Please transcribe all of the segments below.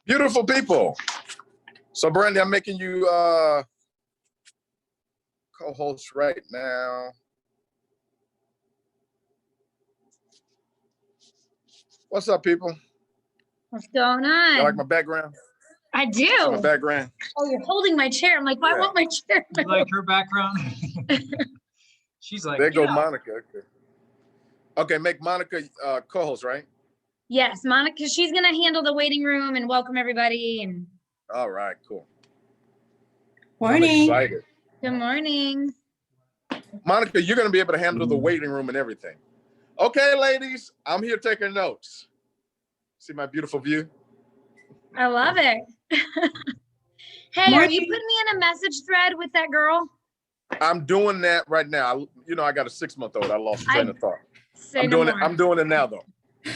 Beautiful people. So, Brandy, I'm making you co-host right now. What's up, people? What's going on? You like my background? I do. My background. Oh, you're holding my chair. I'm like, well, yeah. I want my chair. You like her background? She's like, there go Monica. Okay, make Monica co-host, right? Yes, Monica. She's gonna handle the waiting room and welcome everybody. And all right, cool. Morning. I'm excited. Good morning, Monica. You're gonna be able to handle the waiting room and everything. Okay, ladies, I'm here taking notes. See my beautiful view? I love it. Hey, morning. Are you putting me in a message thread with that girl? I'm doing that right now. I got a 6-month-old. I lost train of thought. I'm doing it now, though.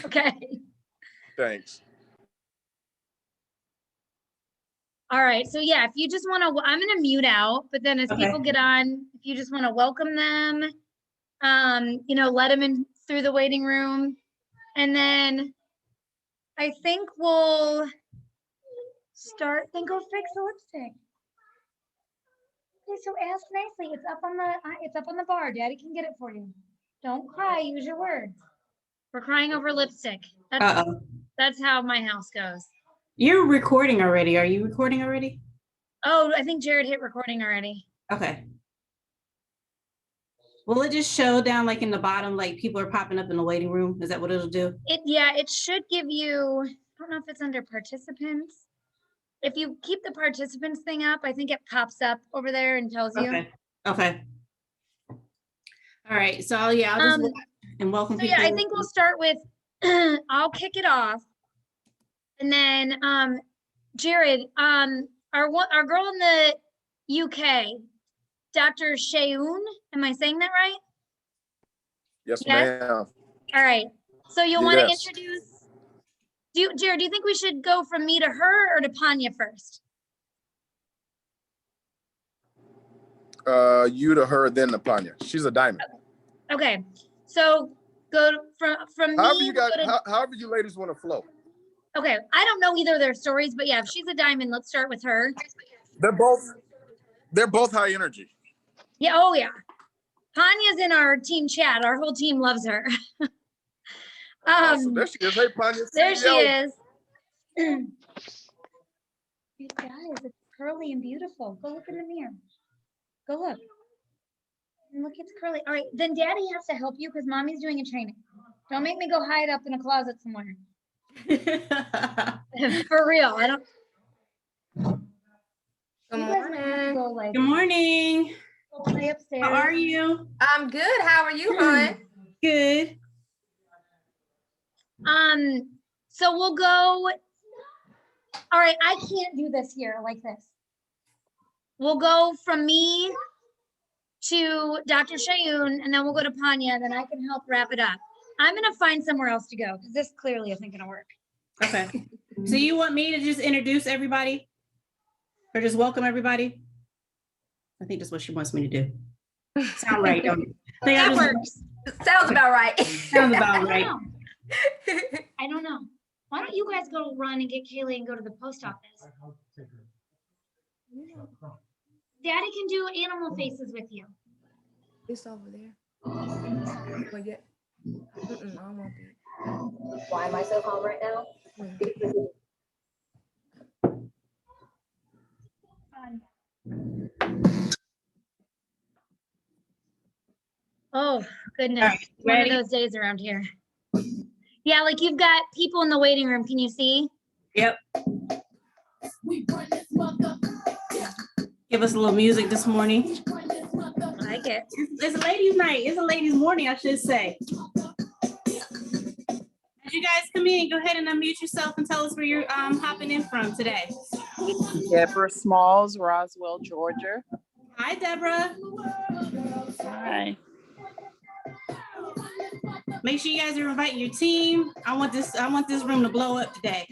Okay. Thanks. All right. So yeah, if you just want to, I'm going to mute out, but then as people get on, if you just want to welcome them, let them in through the waiting room. And then I think we'll start, then go fix the lipstick. Okay, so ask nicely. It's up on the bar. Daddy can get it for you. Don't cry, use your words. We're crying over lipstick. That's how my house goes. You're recording already. Are you recording already? Oh, I think Jared hit recording already. Okay. Will it just show down like in the bottom, like people are popping up in the waiting room? Is that what it'll do? It should give you, I don't know if it's under participants. If you keep the participants thing up, I think it pops up over there and tells you. Okay. All right. So I'll just and welcome people. Yeah, I think we'll start with, I'll kick it off. And then Jared, our girl in the UK, Dr. Shayoun, am I saying that right? Yes, ma'am. All right. So you'll want to introduce, Jared, do you think we should go from me to her or to Panya first? You to her, then to Panya. She's a diamond. Okay. So go from me. However you ladies want to flow. Okay. I don't know either of their stories, but yeah, if she's a diamond, let's start with her. They're both high energy. Yeah. Oh yeah. Panya's in our team chat. Our whole team loves her. Awesome. There she is. Hey, Panya. There she is. You guys, it's curly and beautiful. Go look in the mirror. Go look. And look, it's curly. All right, then Daddy has to help you because Mommy's doing a training. Don't make me go hide up in a closet somewhere. For real, I don't. Good morning. Good morning. Go play upstairs. How are you? I'm good. How are you, hon? Good. So we'll go. All right, I can't do this here like this. We'll go from me to Dr. Shayoun, and then we'll go to Panya, and then I can help wrap it up. I'm gonna find somewhere else to go because this clearly isn't gonna work. Okay. So you want me to just introduce everybody? Or just welcome everybody? I think that's what she wants me to do. Sound right, don't you? That works. Sounds about right. Sounds about right. I don't know. Why don't you guys go run and get Kaylee and go to the post office? Daddy can do animal faces with you. It's over there. But yet, I don't want to. Why am I so calm right now? Oh, goodness. One of those days around here. Yeah, like you've got people in the waiting room. Can you see? Yep. Give us a little music this morning. I like it. It's a ladies' night. It's a ladies' morning, I should say. As you guys come in, go ahead and unmute yourself and tell us where you're hopping in from today. Deborah Smalls, Roswell, Georgia. Hi, Deborah. Hi. Make sure you guys are inviting your team. I want this room to blow up today.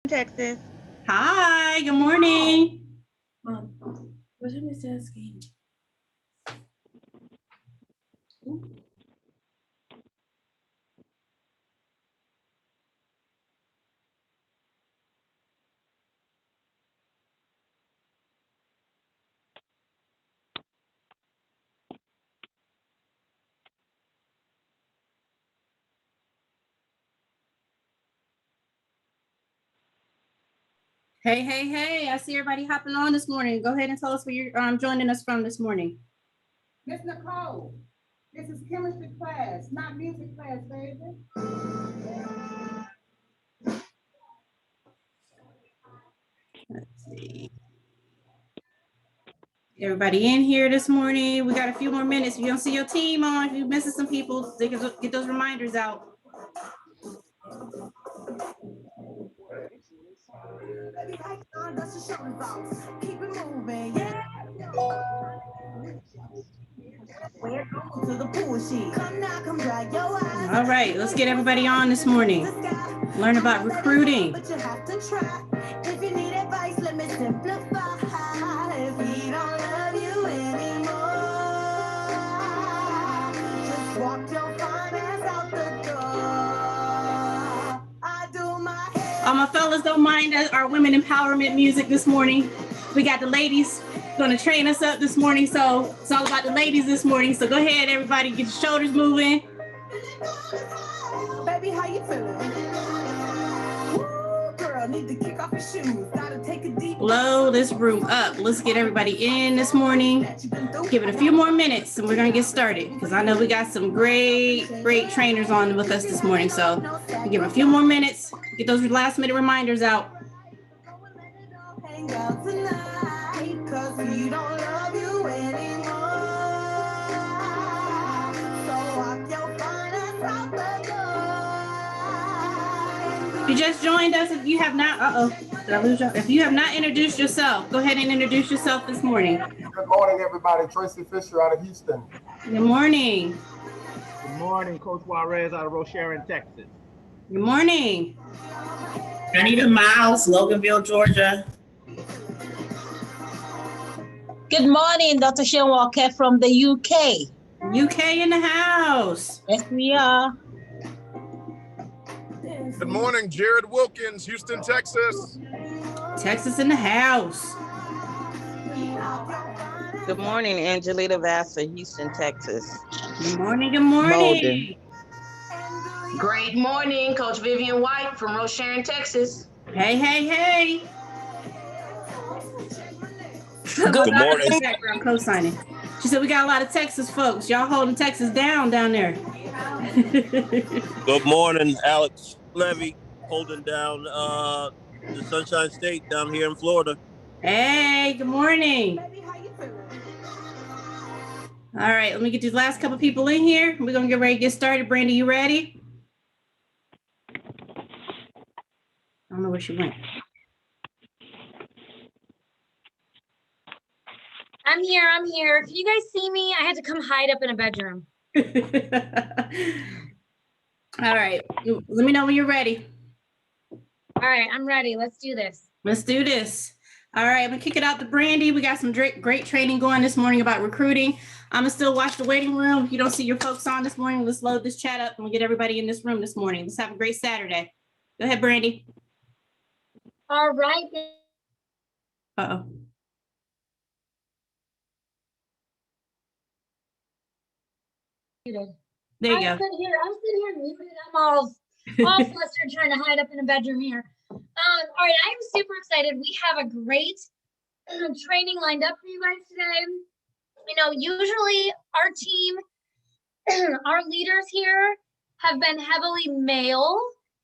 Texas. Hi, good morning. What's your Mrs. game? Hey, hey, hey, I see everybody hopping on this morning. Go ahead and tell us where you're joining us from this morning. Miss Nicole, this is chemistry class, not music class, baby. Let's see. Everybody in here this morning. We got a few more minutes. If you don't see your team on, if you're missing some people, they can get those reminders out. Keep it moving, yeah. To the pool sheet. Come now, come dry your eyes. All right, let's get everybody on this morning. Learn about recruiting. But you have to try. If you need advice, let me simplify. If we don't love you anymore, just walk your fine ass out the door. I do my hair. All my fellas don't mind our women empowerment music this morning. We got the ladies gonna train us up this morning, so it's all about the ladies this morning. So go ahead, everybody, get your shoulders moving. Baby, how you feeling? Woo, girl, need to kick off your shoes. Gotta take a deep Blow this room up. Let's get everybody in this morning. Give it a few more minutes and we're gonna get started because I know we got some great trainers on with us this morning. So give it a few more minutes, get those last minute reminders out. hang out tonight, 'cause we don't love you anymore. So walk your fine ass out the door. If you just joined us, if you have not, did I lose you? If you have not introduced yourself, go ahead and introduce yourself this morning. Good morning, everybody. Tracy Fisher out of Houston. Good morning. Good morning, Coach Juarez out of Rocheron, Texas. Good morning. Anita Miles, Loganville, Georgia. Good morning, Dr. Shane Walker from the UK. UK in the house. Yes, we are. Good morning, Jared Wilkins, Houston, Texas. Texas in the house. Good morning, Angelita Vassa, Houston, Texas. Good morning, good morning. Molden. Great morning, Coach Vivian White from Rocheron, Texas. Hey, hey, hey. Good morning. Background co-signing. She said we got a lot of Texas folks. Y'all holding Texas down there. Good morning, Alex Levy, holding down the Sunshine State down here in Florida. Hey, good morning. All right, let me get these last couple people in here. We're gonna get ready to get started. Brandy, you ready? I don't know where she went. I'm here. Can you guys see me? I had to come hide up in a bedroom. All right, let me know when you're ready. All right, I'm ready. Let's do this. Let's do this. All right, I'm gonna kick it out to Brandy. We got some great training going this morning about recruiting. I'm gonna still watch the waiting room. If you don't see your folks on this morning, let's load this chat up and we'll get everybody in this room this morning. Let's have a great Saturday. Go ahead, Brandy. All right. Uh-oh. There you go. I'm sitting here muted. I'm all flustered trying to hide up in a bedroom here. All right, I am super excited. We have a great training lined up for you guys today. You know, usually our team, our leaders here have been heavily male.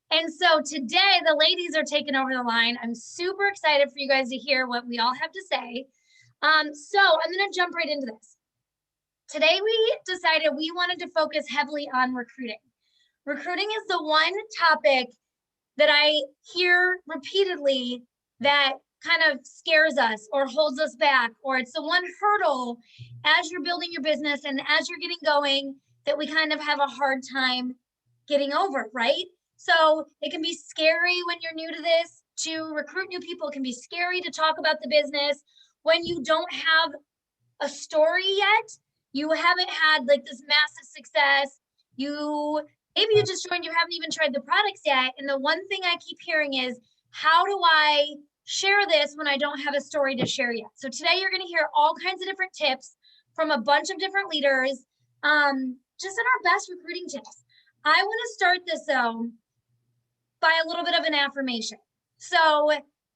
And so today the ladies are taking over the line. I'm super excited for you guys to hear what we all have to say. So I'm gonna jump right into this. Today we decided we wanted to focus heavily on recruiting. Recruiting is the one topic that I hear repeatedly that kind of scares us or holds us back, or it's the one hurdle as you're building your business and as you're getting going that we kind of have a hard time getting over, right? So it can be scary when you're new to this. to recruit new people. It can be scary to talk about the business when you don't have a story yet. You haven't had like this massive success. Maybe you just joined, you haven't even tried the products yet. And the one thing I keep hearing is, how do I share this when I don't have a story to share yet? So today you're going to hear all kinds of different tips from a bunch of different leaders, just in our best recruiting tips. I want to start this though by a little bit of an affirmation. So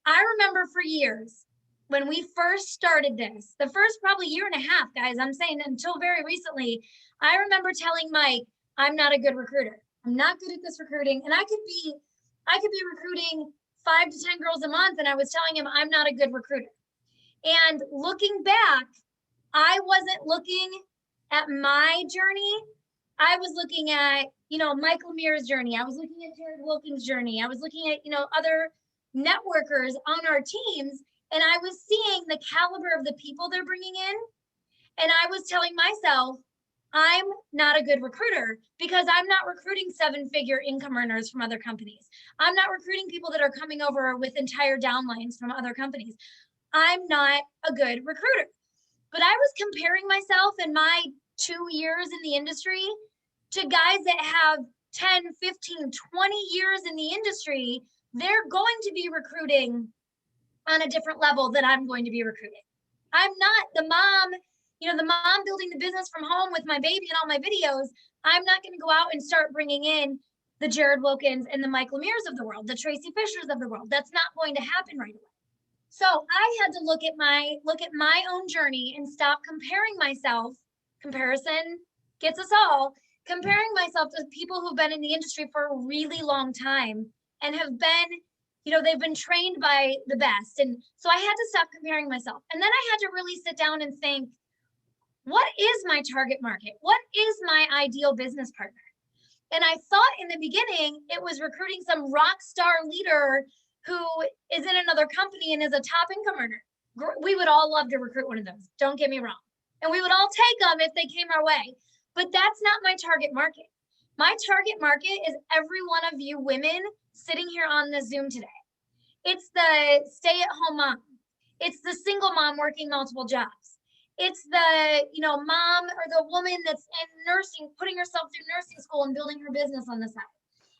I remember for years when we first started this, the first probably year and a half, guys, I'm saying until very recently, I remember telling Mike, I'm not a good recruiter. I'm not good at this recruiting. And I could be recruiting 5 to 10 girls a month. And I was telling him I'm not a good recruiter. And looking back, I wasn't looking at my journey. I was looking at, Mike Lemire's journey. I was looking at Jared Wilkins' journey. I was looking at, other networkers on our teams. And I was seeing the caliber of the people they're bringing in. And I was telling myself, I'm not a good recruiter because I'm not recruiting 7-figure income earners from other companies. I'm not recruiting people that are coming over with entire downlines from other companies. I'm not a good recruiter. But I was comparing myself in my 2 years in the industry to guys that have 10, 15, 20 years in the industry. They're going to be recruiting on a different level than I'm going to be recruiting. I'm not the mom, the mom building the business from home with my baby and all my videos. I'm not going to go out and start bringing in the Jared Wilkins and the Mike Lemire's of the world, the Tracy Fishers of the world. That's not going to happen right away. So I had to look at my own journey and stop comparing myself. Comparison gets us all. Comparing myself to people who've been in the industry for a really long time and have been, they've been trained by the best. And so I had to stop comparing myself. And then I had to really sit down and think, what is my target market? What is my ideal business partner? And I thought in the beginning, it was recruiting some rock star leader who is in another company and is a top income earner. We would all love to recruit one of those. Don't get me wrong. And we would all take them if they came our way. But that's not my target market. My target market is every one of you women sitting here on this Zoom today. It's the stay-at-home mom. It's the single mom working multiple jobs. It's the, mom or the woman that's in nursing, putting herself through nursing school and building her business on the side.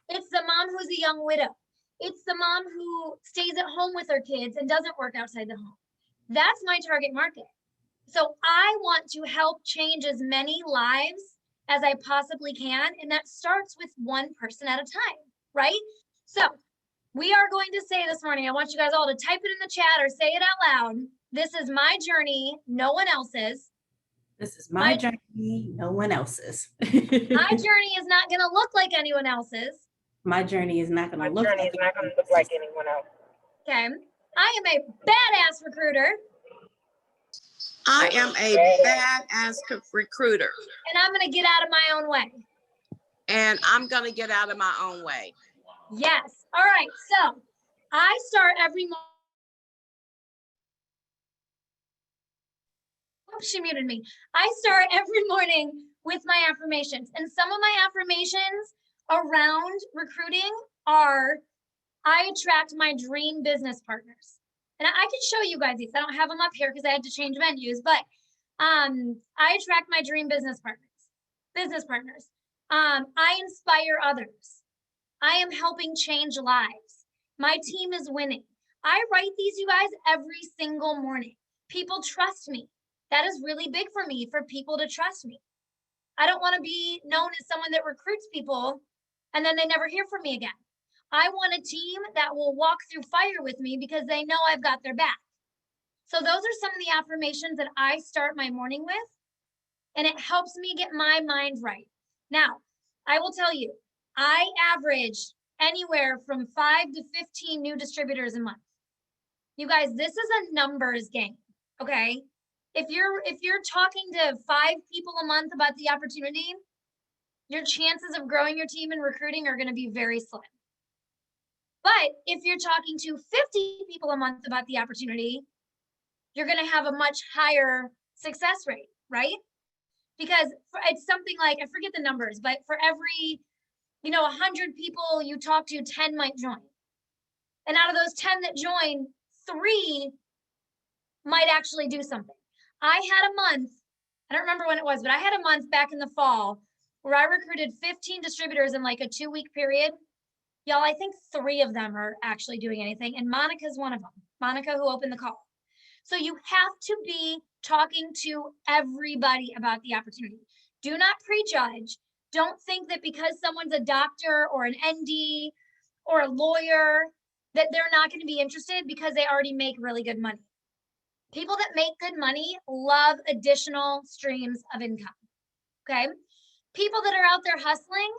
It's the mom who's a young widow. It's the mom who stays at home with her kids and doesn't work outside the home. That's my target market. So I want to help change as many lives as I possibly can. And that starts with one person at a time, right? So we are going to say this morning, I want you guys all to type it in the chat or say it out loud. This is my journey, no one else's. This is my journey, no one else's. My journey is not going to look like anyone else's. My journey is not going to look like anyone else. Okay. I am a badass recruiter. I am a badass recruiter. And I'm going to get out of my own way. And I'm going to get out of my own way. Yes. All right. So I start every morning. Oh, she muted me. I start every morning with my affirmations. And some of my affirmations around recruiting are, I attract my dream business partners. And I could show you guys these. I don't have them up here because I had to change venues, but I attract my dream business partners. I inspire others. I am helping change lives. My team is winning. I write these, you guys, every single morning. People trust me. That is really big for me, for people to trust me. I don't want to be known as someone that recruits people and then they never hear from me again. I want a team that will walk through fire with me because they know I've got their back. So those are some of the affirmations that I start my morning with, and it helps me get my mind right. Now, I will tell you, I average anywhere from 5 to 15 new distributors a month. You guys, this is a numbers game, okay? If you're talking to 5 people a month about the opportunity, your chances of growing your team and recruiting are going to be very slim. But if you're talking to 50 people a month about the opportunity, you're going to have a much higher success rate, right? Because it's something like, I forget the numbers, but for every, 100 people you talk to, 10 might join. And out of those 10 that join, 3 might actually do something. I had a month, I don't remember when it was, but I had a month back in the fall where I recruited 15 distributors in like a 2-week period. Y'all, I think 3 of them are actually doing anything. And Monica's one of them. Monica, who opened the call. So you have to be talking to everybody about the opportunity. Do not prejudge. Don't think that because someone's a doctor or an ND or a lawyer that they're not going to be interested because they already make really good money. People that make good money love additional streams of income. Okay. People that are out there hustling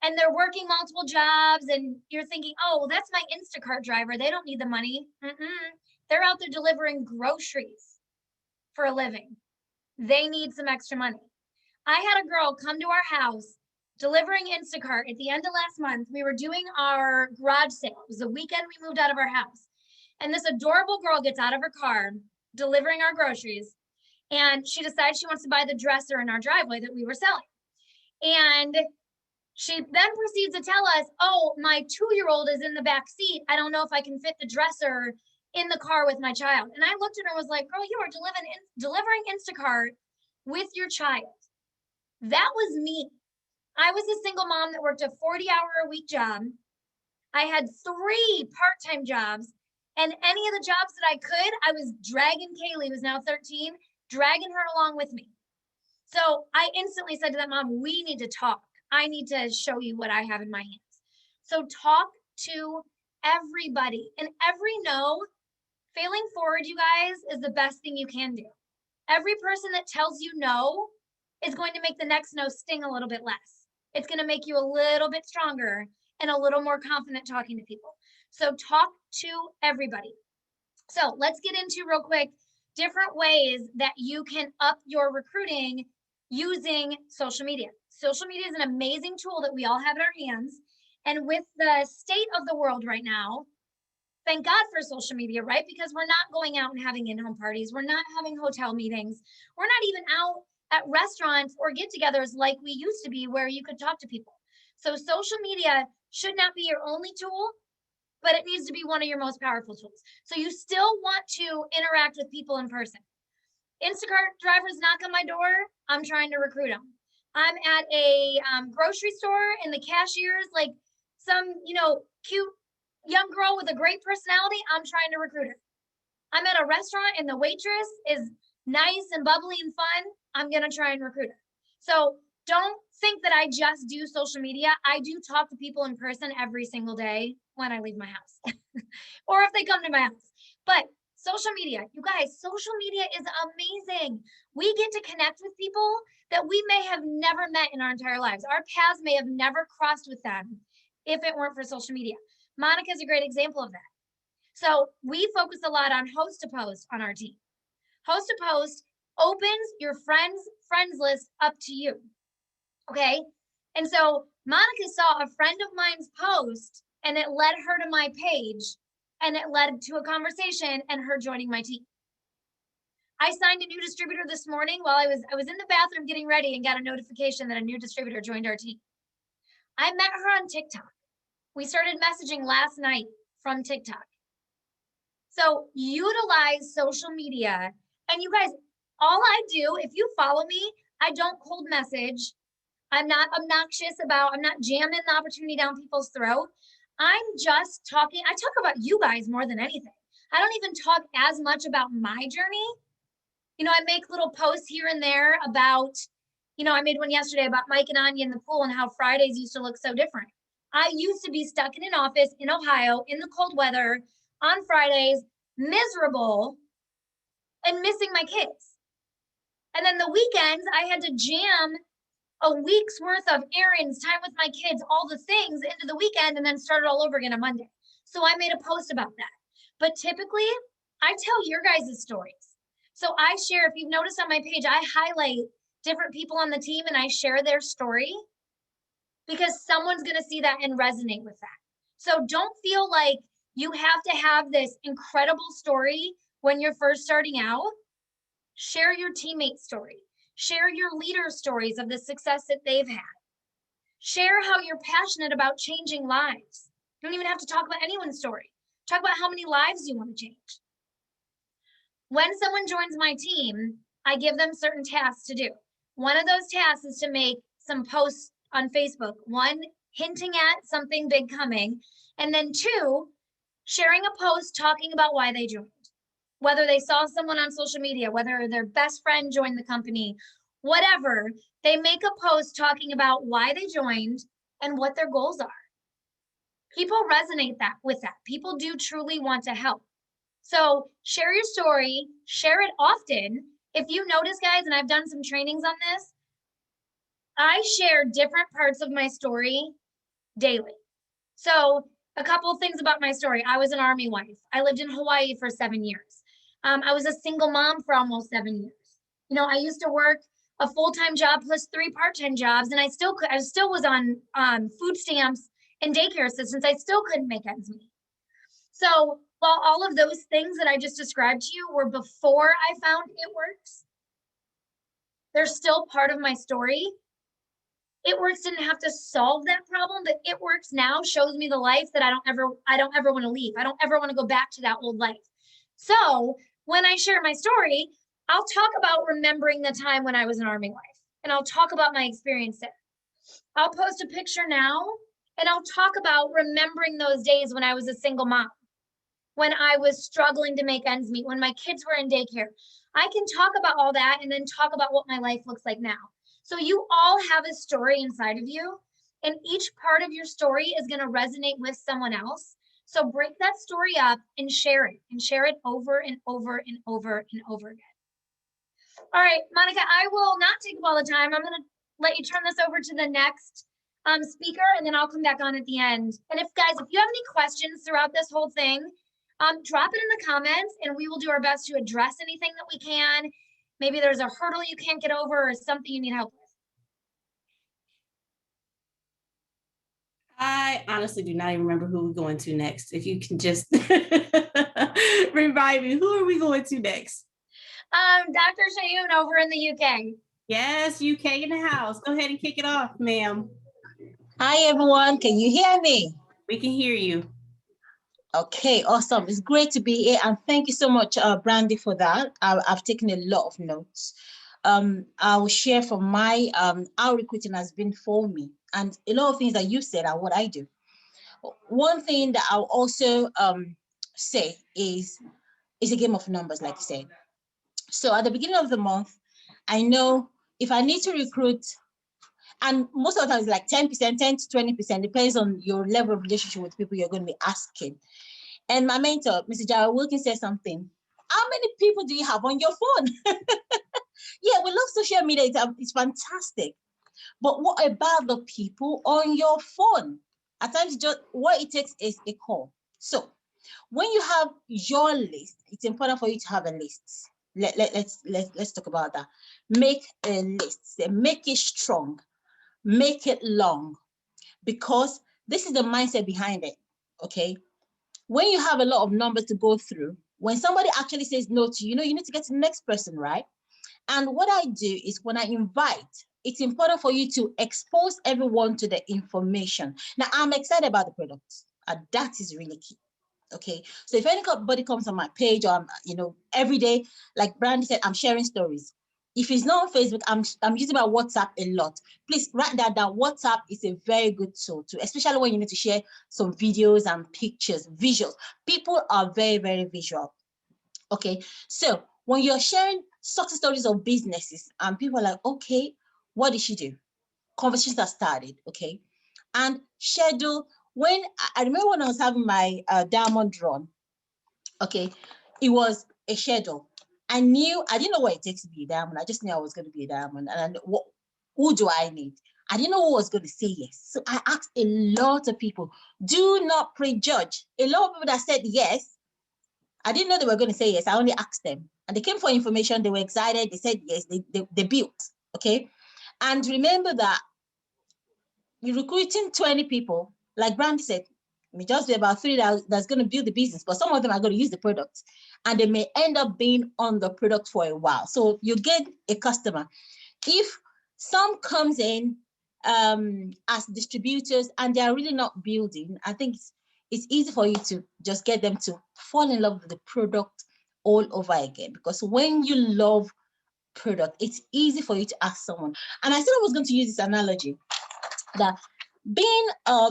and they're working multiple jobs and you're thinking, oh, well, that's my Instacart driver. They don't need the money. They're out there delivering groceries for a living. They need some extra money. I had a girl come to our house delivering Instacart at the end of last month. We were doing our garage sale. It was the weekend we moved out of our house. And this adorable girl gets out of her car delivering our groceries. And she decides she wants to buy the dresser in our driveway that we were selling. And she then proceeds to tell us, oh, my 2-year-old is in the back seat. I don't know if I can fit the dresser in the car with my child. And I looked at her and was like, girl, you are delivering Instacart with your child. That was me. I was a single mom that worked a 40-hour-a-week job. I had 3 part-time jobs. And any of the jobs that I could, I was dragging Kaylee, who's now 13, dragging her along with me. So I instantly said to that mom, we need to talk. I need to show you what I have in my hands. So talk to everybody. And every no, failing forward, you guys, is the best thing you can do. Every person that tells you no is going to make the next no sting a little bit less. It's going to make you a little bit stronger and a little more confident talking to people. So talk to everybody. So let's get into real quick different ways that you can up your recruiting using social media. Social media is an amazing tool that we all have in our hands. And with the state of the world right now, thank God for social media, right? Because we're not going out and having in-home parties. We're not having hotel meetings. We're not even out at restaurants or get-togethers like we used to be where you could talk to people. So social media should not be your only tool, but it needs to be one of your most powerful tools. So you still want to interact with people in person. Instacart drivers knock on my door, I'm trying to recruit them. I'm at a grocery store and the cashier's like some, cute young girl with a great personality, I'm trying to recruit her. I'm at a restaurant and the waitress is nice and bubbly and fun, I'm gonna try and recruit her. So don't think that I just do social media. I do talk to people in person every single day when I leave my house or if they come to my house. But social media, you guys, social media is amazing. We get to connect with people that we may have never met in our entire lives. Our paths may have never crossed with them if it weren't for social media. Monica is a great example of that. So we focus a lot on host to post on our team. Host to post opens your friends list up to you. Okay. And so Monica saw a friend of mine's post and it led her to my page and it led to a conversation and her joining my team. I signed a new distributor this morning while I was in the bathroom getting ready and got a notification that a new distributor joined our team. I met her on TikTok. We started messaging last night from TikTok. So utilize social media. And you guys, all I do, if you follow me, I don't cold message. I'm not obnoxious I'm not jamming the opportunity down people's throat. I'm just talking. I talk about you guys more than anything. I don't even talk as much about my journey. I make little posts here and there about, I made one yesterday about Mike and Anya in the pool and how Fridays used to look so different. I used to be stuck in an office in Ohio in the cold weather on Fridays, miserable and missing my kids. And then the weekends, I had to jam a week's worth of errands, time with my kids, all the things into the weekend and then start it all over again on Monday. So I made a post about that. But typically, I tell your guys' stories. So I share, if you've noticed on my page, I highlight different people on the team and I share their story because someone's going to see that and resonate with that. So don't feel like you have to have this incredible story when you're first starting out. Share your teammate story. Share your leader stories of the success that they've had. Share how you're passionate about changing lives. You don't even have to talk about anyone's story. Talk about how many lives you want to change. When someone joins my team, I give them certain tasks to do. One of those tasks is to make some posts on Facebook. One, hinting at something big coming. And then two, sharing a post talking about why they joined. Whether they saw someone on social media, whether their best friend joined the company, whatever, they make a post talking about why they joined and what their goals are. People resonate with that. People do truly want to help. So share your story, share it often. If you notice, guys, and I've done some trainings on this, I share different parts of my story daily. So a couple of things about my story. I was an Army wife. I lived in Hawaii for 7 years. I was a single mom for almost 7 years. You know, I used to work a full-time job plus 3 part-time jobs, and I still was on food stamps and daycare assistance. I still couldn't make ends meet. So while all of those things that I just described to you were before I found It Works, they're still part of my story. It Works didn't have to solve that problem, but It Works now shows me the life that I don't ever want to leave. I don't ever want to go back to that old life. So when I share my story, I'll talk about remembering the time when I was an Army wife, and I'll talk about my experience there. I'll post a picture now, and I'll talk about remembering those days when I was a single mom, when I was struggling to make ends meet, when my kids were in daycare. I can talk about all that and then talk about what my life looks like now. So you all have a story inside of you, and each part of your story is going to resonate with someone else. So break that story up and share it over and over and over and over again. All right, Monica, I will not take up all the time. I'm going to let you turn this over to the next speaker, and then I'll come back on at the end. And if you have any questions throughout this whole thing, drop it in the comments, and we will do our best to address anything that we can. Maybe there's a hurdle you can't get over or something you need help with. I honestly do not even remember who we're going to next. If you can just remind me, who are we going to next? Dr. Shayoon over in the UK. Yes, UK in the house. Go ahead and kick it off, ma'am. Hi, everyone. Can you hear me? We can hear you. Okay, awesome. It's great to be here. And thank you so much, Brandy, for that. I've taken a lot of notes. I will share from my, how recruiting has been for me. And a lot of things that you said are what I do. One thing that I'll also say is it's a game of numbers, like you said. So at the beginning of the month, I know if I need to recruit, and most of the time it's like 10%, 10 to 20%, depends on your level of relationship with people you're going to be asking. And my mentor, Mr. Jared Wilkins, said something. How many people do you have on your phone? Yeah, we love social media. It's fantastic. But what about the people on your phone? At times, just what it takes is a call. So when you have your list, it's important for you to have a list. Let's talk about that. Make a list. Make it strong. Make it long. Because this is the mindset behind it. Okay. When you have a lot of numbers to go through, when somebody actually says no to you, you need to get to the next person, right? And what I do is when I invite, it's important for you to expose everyone to the information. Now, I'm excited about the products. That is really key. Okay. So if anybody comes on my page or, every day, like Brandy said, I'm sharing stories. If it's not on Facebook, I'm using my WhatsApp a lot. Please write that down. WhatsApp is a very good tool too, especially when you need to share some videos and pictures, visuals. People are very, very visual. Okay. So when you're sharing success stories of businesses and people are like, okay, what did she do? Conversations are started. Okay. And schedule. When I remember when I was having my diamond run, okay, it was a schedule. I didn't know what it takes to be a diamond. I just knew I was going to be a diamond. And who do I need? I didn't know who was going to say yes. So I asked a lot of people. Do not prejudge. A lot of people that said yes, I didn't know they were going to say yes. I only asked them. And they came for information. They were excited. They said yes. They built. Okay. And remember that you're recruiting 20 people, like Brandy said, may just be about 3 that's going to build the business, but some of them are going to use the product and they may end up being on the product for a while. So you get a customer. If some comes in as distributors and they are really not building, I think it's easy for you to just get them to fall in love with the product all over again. Because when you love product, it's easy for you to ask someone. And I said I was going to use this analogy that being a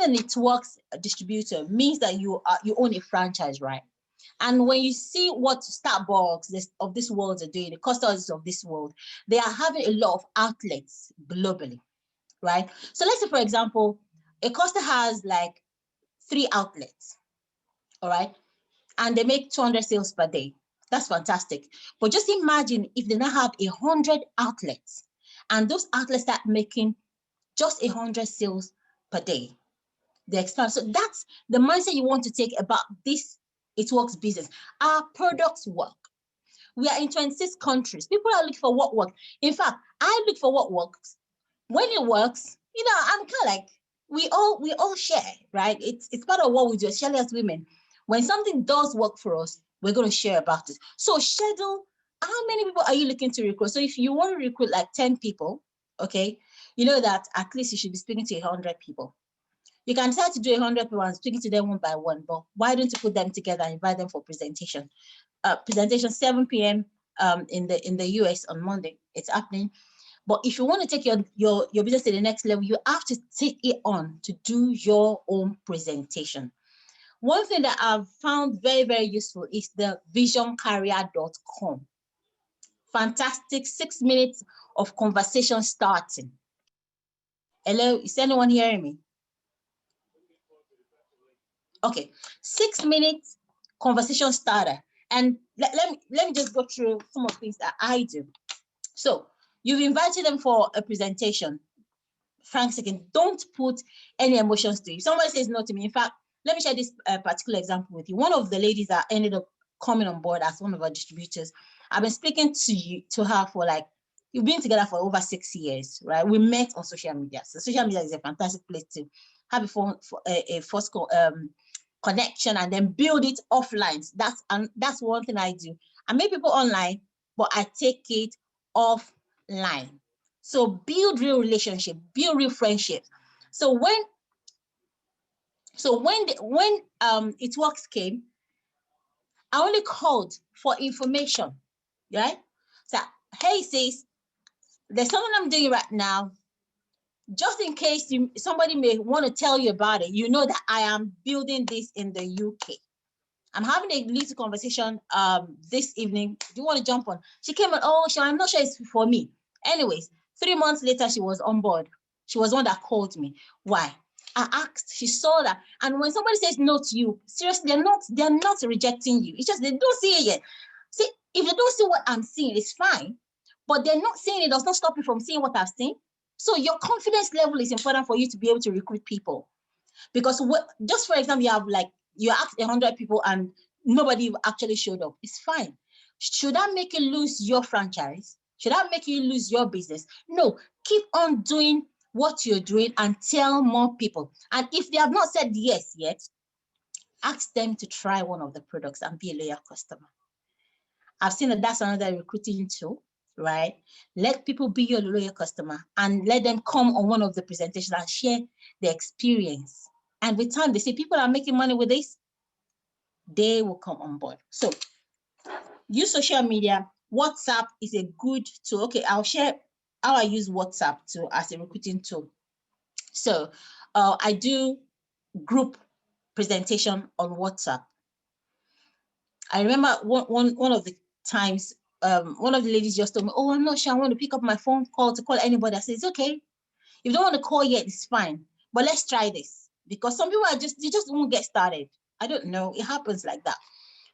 networks distributor means that you own a franchise, right? And when you see what Starbucks of this world are doing, the customers of this world, they are having a lot of outlets globally, right? So let's say, for example, a Costa has like 3 outlets, all right? And they make 200 sales per day. That's fantastic. But just imagine if they now have 100 outlets and those outlets start making just 100 sales per day. They expand. So that's the mindset you want to take about this It Works business. Our products work. We are in 26 countries. People are looking for what works. In fact, I look for what works. When it works, I'm kind of like, we all share, right? It's part of what we do, especially as women. When something does work for us, we're going to share about it. So schedule, how many people are you looking to recruit? So if you want to recruit like 10 people, okay, you know that at least you should be speaking to 100 people. You can decide to do 100 people and speaking to them one by one, but why don't you put them together and invite them for presentation? Presentation 7 p.m. In the US on Monday. It's happening. But if you want to take your business to the next level, you have to take it on to do your own presentation. One thing that I've found very, very useful is the visioncarrier.com. Fantastic 6 minutes of conversation starting. Hello, is anyone hearing me? Okay, 6 minutes conversation starter. And let me just go through some of the things that I do. So you've invited them for a presentation. Frank second, don't put any emotions to it. If somebody says no to me, in fact, let me share this particular example with you. One of the ladies that ended up coming on board as one of our distributors, I've been speaking to her for like, we've been together for over 6 years, right? We met on social media. So social media is a fantastic place to have a first connection and then build it offline. That's one thing I do. I make people online, but I take it offline. So build real relationship, build real friendship. So when It Works came, I only called for information, right? So, hey sis, there's something I'm doing right now. Just in case somebody may want to tell you about it, you know that I am building this in the UK. I'm having a little conversation this evening. Do you want to jump on? She came on, oh, I'm not sure it's for me. Anyways, 3 months later, she was on board. She was one that called me. Why? I asked, she saw that. And when somebody says no to you, seriously, they're not rejecting you. It's just they don't see it yet. See, if they don't see what I'm seeing, it's fine. But they're not seeing it, does not stop you from seeing what I've seen. So your confidence level is important for you to be able to recruit people. Because just for example, you asked 100 people and nobody actually showed up. It's fine. Should that make you lose your franchise? Should that make you lose your business? No, keep on doing what you're doing and tell more people. And if they have not said yes yet, ask them to try one of the products and be a loyal customer. I've seen that that's another recruiting tool, right? Let people be your loyal customer and let them come on one of the presentations and share their experience. And with time, they see people are making money with this, they will come on board. So use social media. WhatsApp is a good tool. Okay, I'll share how I use WhatsApp as a recruiting tool. So I do group presentation on WhatsApp. I remember one of the times, one of the ladies just told me, oh, I'm not sure I want to pick up my phone call to call anybody. I said, it's okay. If you don't want to call yet, it's fine. But let's try this. Because some people they just won't get started. I don't know. It happens like that.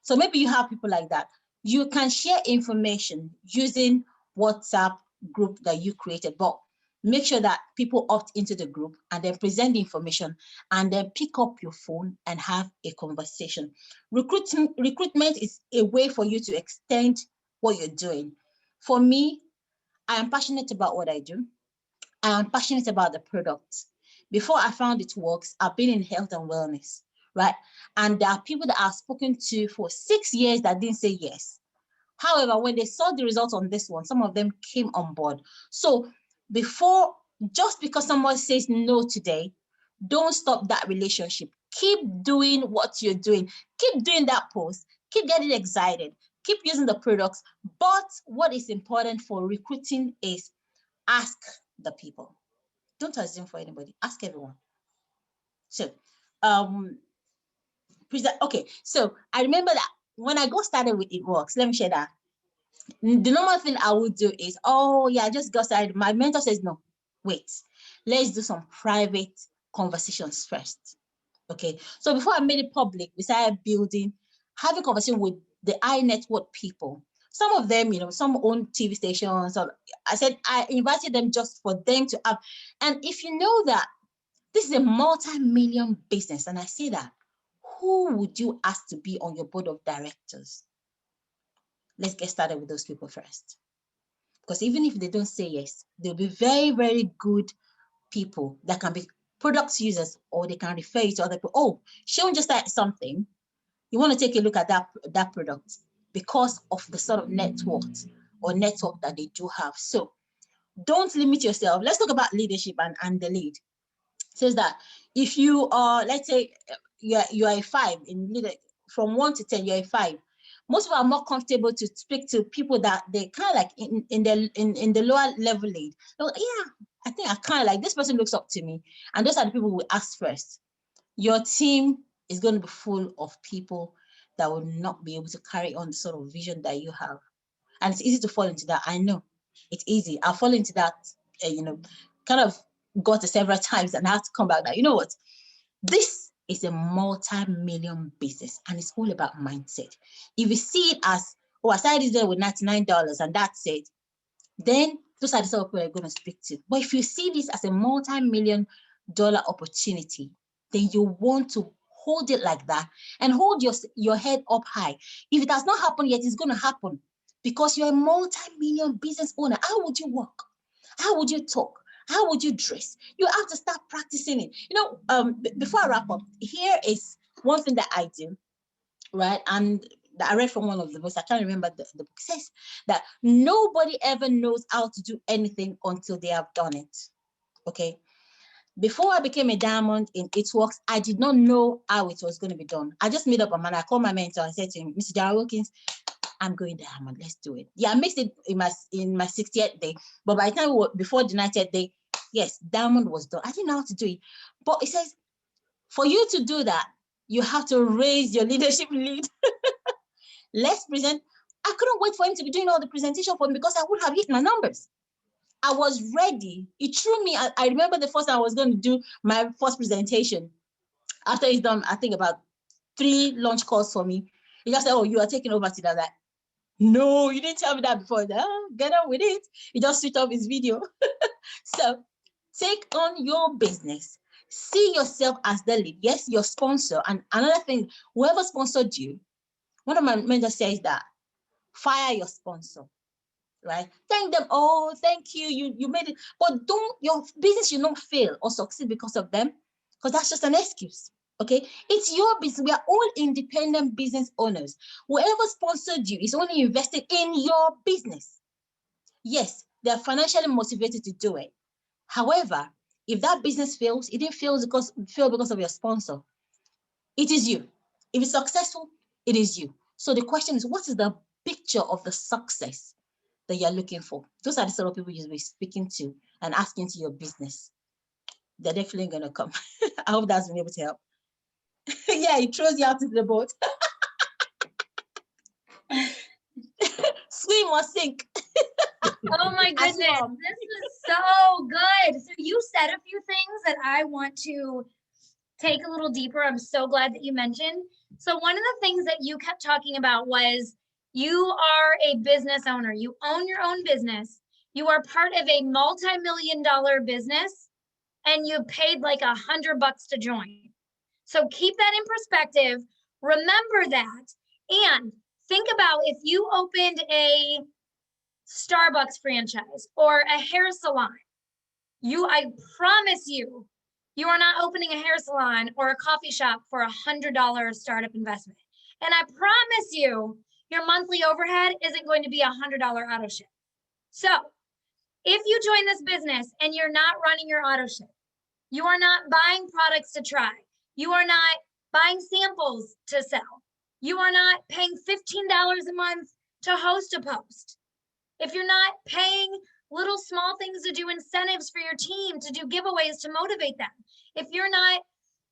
So maybe you have people like that. You can share information using WhatsApp group that you created, but make sure that people opt into the group and then present the information and then pick up your phone and have a conversation. Recruitment is a way for you to extend what you're doing. For me, I am passionate about what I do. I am passionate about the product. Before I found It Works, I've been in health and wellness, right? And there are people that I've spoken to for 6 years that didn't say yes. However, when they saw the results on this one, some of them came on board. So just because someone says no today don't stop that relationship. Keep doing what you're doing. Keep doing that post. Keep getting excited. Keep using the products. But what is important for recruiting is ask the people. Don't assume for anybody. Ask everyone. So, okay. So I remember that when I got started with It Works, let me share that. The normal thing I would do is, oh yeah, I just got started. My mentor says, no, wait, let's do some private conversations first. Okay. So before I made it public, we started having conversation with the high net worth people. Some of them, some own TV stations. So I said, I invited them just for them to have. And if you know that this is a multi-million business, and I say that, who would you ask to be on your board of directors? Let's get started with those people first. Because even if they don't say yes, they'll be very, very good people that can be product users, or they can refer you to other people. Oh, Sean just started something. You want to take a look at that product because of the sort of net worth or network that they do have. So don't limit yourself. Let's talk about leadership and the lead. It says that if you are, let's say you are a 5 in leader, from 1 to 10, you're a 5. Most people are more comfortable to speak to people that they kind of like in the lower level lead. So, yeah, I think I kind of like this person looks up to me. And those are the people who ask first. Your team is going to be full of people that will not be able to carry on the sort of vision that you have. And it's easy to fall into that. I know it's easy. I'll fall into that, kind of got it several times and I have to come back now. You know what? This is a multi-million business and it's all about mindset. If you see it as, oh, I started there with $99 and that's it, then those are the sort of people you're going to speak to. But if you see this as a multi-million dollar opportunity, then you want to hold it like that and hold your head up high. If it has not happened yet, it's going to happen because you're a multi-million business owner. How would you walk? How would you talk? How would you dress? You have to start practicing it. Before I wrap up, here is one thing that I do, right? And I read from one of the books, I can't remember the book, says that nobody ever knows how to do anything until they have done it, okay? Before I became a diamond in It Works, I did not know how it was going to be done. I just made up a mind. I called my mentor and said to him, Mr. Darrell Wilkins, I'm going diamond, let's do it. Yeah, I missed it in my 60th day, but by the time before the 90th day, yes, diamond was done. I didn't know how to do it. But it says, for you to do that, you have to raise your leadership lead. Let's present. I couldn't wait for him to be doing all the presentation for me because I would have hit my numbers. I was ready. It threw me. I remember the first time I was going to do my first presentation. After he's done, I think about 3 launch calls for me. He just said, oh, you are taking over to that. No, you didn't tell me that before. Get on with it. He just switched off his video. So take on your business. See yourself as the lead. Yes, your sponsor. And another thing, whoever sponsored you, one of my mentors says that fire your sponsor, right? Thank them. Oh, thank you. You made it. But your business should not fail or succeed because of them, because that's just an excuse. Okay, it's your business. We are all independent business owners. Whoever sponsored you is only invested in your business. Yes, they're financially motivated to do it. However, if that business fails, it didn't fail because of your sponsor. It is you. If it's successful, it is you. So the question is, what is the picture of the success that you're looking for? Those are the sort of people you'll be speaking to and asking to your business. They're definitely going to come. I hope that's been able to help. Yeah, it throws you out into the boat. Swim or sink. Oh my goodness, this was so good. So you said a few things that I want to take a little deeper. I'm so glad that you mentioned. So one of the things that you kept talking about was you are a business owner. You own your own business. You are part of a multi-million-dollar business and you paid like $100 to join. So keep that in perspective. Remember that. And think about if you opened a Starbucks franchise or a hair salon, I promise you, you are not opening a hair salon or a coffee shop for $100 startup investment. And I promise you, your monthly overhead isn't going to be $100 auto ship. So if you join this business and you're not running your auto ship, You are not buying products to try. You are not buying samples to sell. You are not paying $15 a month to host a post. If you're not paying little small things to do incentives for your team, to do giveaways to motivate them, if you're not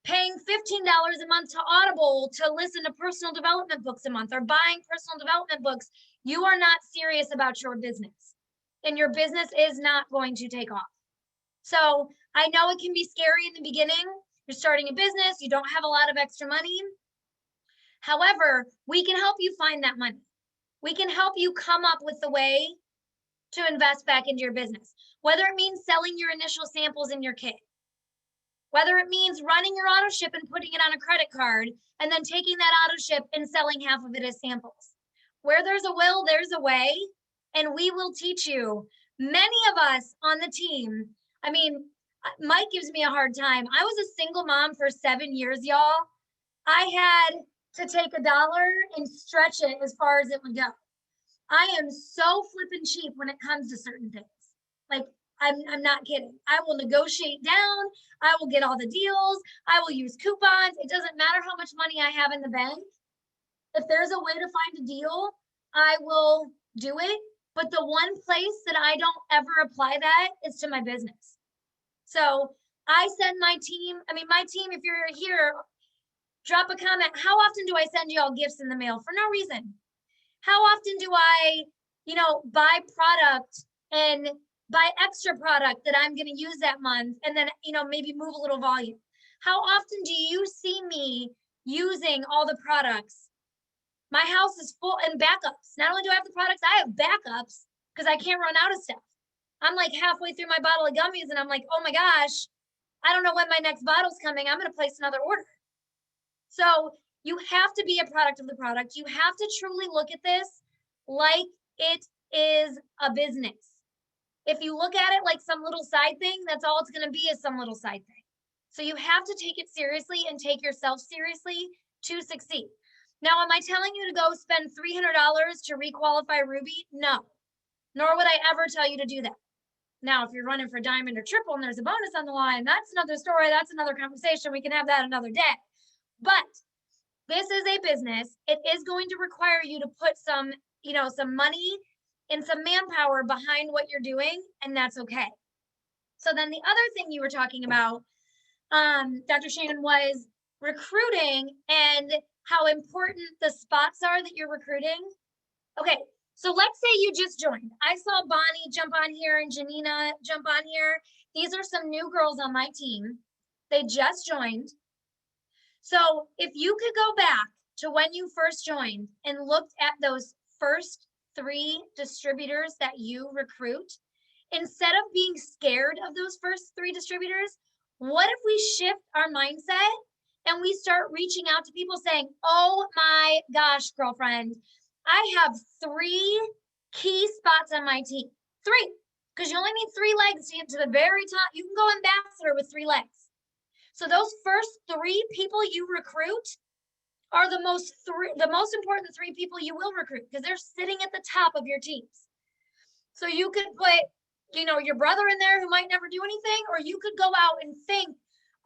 paying $15 a month to Audible to listen to personal development books a month or buying personal development books, you are not serious about your business, and your business is not going to take off. So I know it can be scary in the beginning. You're starting a business, you don't have a lot of extra money. However, we can help you find that money. We can help you come up with the way to invest back into your business, whether it means selling your initial samples in your kit, whether it means running your auto ship and putting it on a credit card and then taking that auto ship and selling half of it as samples. Where there's a will, there's a way, and we will teach you. Many of us on the team, I mean, Mike gives me a hard time. I was a single mom for 7 years, y'all. I had to take $1 and stretch it as far as it would go. I am so flippin' cheap when it comes to certain things. Like, I'm not kidding. I will negotiate down. I will get all the deals. I will use coupons. It doesn't matter how much money I have in the bank. If there's a way to find a deal, I will do it. But the one place that I don't ever apply that is to my business. So I send my team, if you're here, drop a comment. How often do I send you all gifts in the mail for no reason? How often do I, buy product and buy extra product that I'm going to use that month and then, maybe move a little volume? How often do you see me using all the products? My house is full and backups. Not only do I have the products, I have backups because I can't run out of stuff. I'm like halfway through my bottle of gummies and I'm like, oh my gosh, I don't know when my next bottle's coming. I'm going to place another order. So you have to be a product of the product. You have to truly look at this like it is a business. If you look at it like some little side thing, that's all it's going to be, is some little side thing. So you have to take it seriously and take yourself seriously to succeed. Now, am I telling you to go spend $300 to requalify Ruby? No, nor would I ever tell you to do that. Now, if you're running for diamond or triple and there's a bonus on the line, that's another story. That's another conversation. We can have that another day. But this is a business. It is going to require you to put some money and some manpower behind what you're doing, and that's okay. So then the other thing you were talking about, Dr. Shannon, was recruiting and how important the spots are that you're recruiting. Okay, so let's say you just joined. I saw Bonnie jump on here and Janina jump on here. These are some new girls on my team. They just joined. So if you could go back to when you first joined and looked at those first 3 distributors that you recruit, instead of being scared of those first 3 distributors, what if we shift our mindset and we start reaching out to people saying, oh my gosh, girlfriend, I have 3 key spots on my team. 3, because you only need 3 legs to get to the very top. You can go ambassador with 3 legs. So those first 3 people you recruit are the most important 3 people you will recruit, because they're sitting at the top of your teams. So you could put, your brother in there who might never do anything, or you could go out and think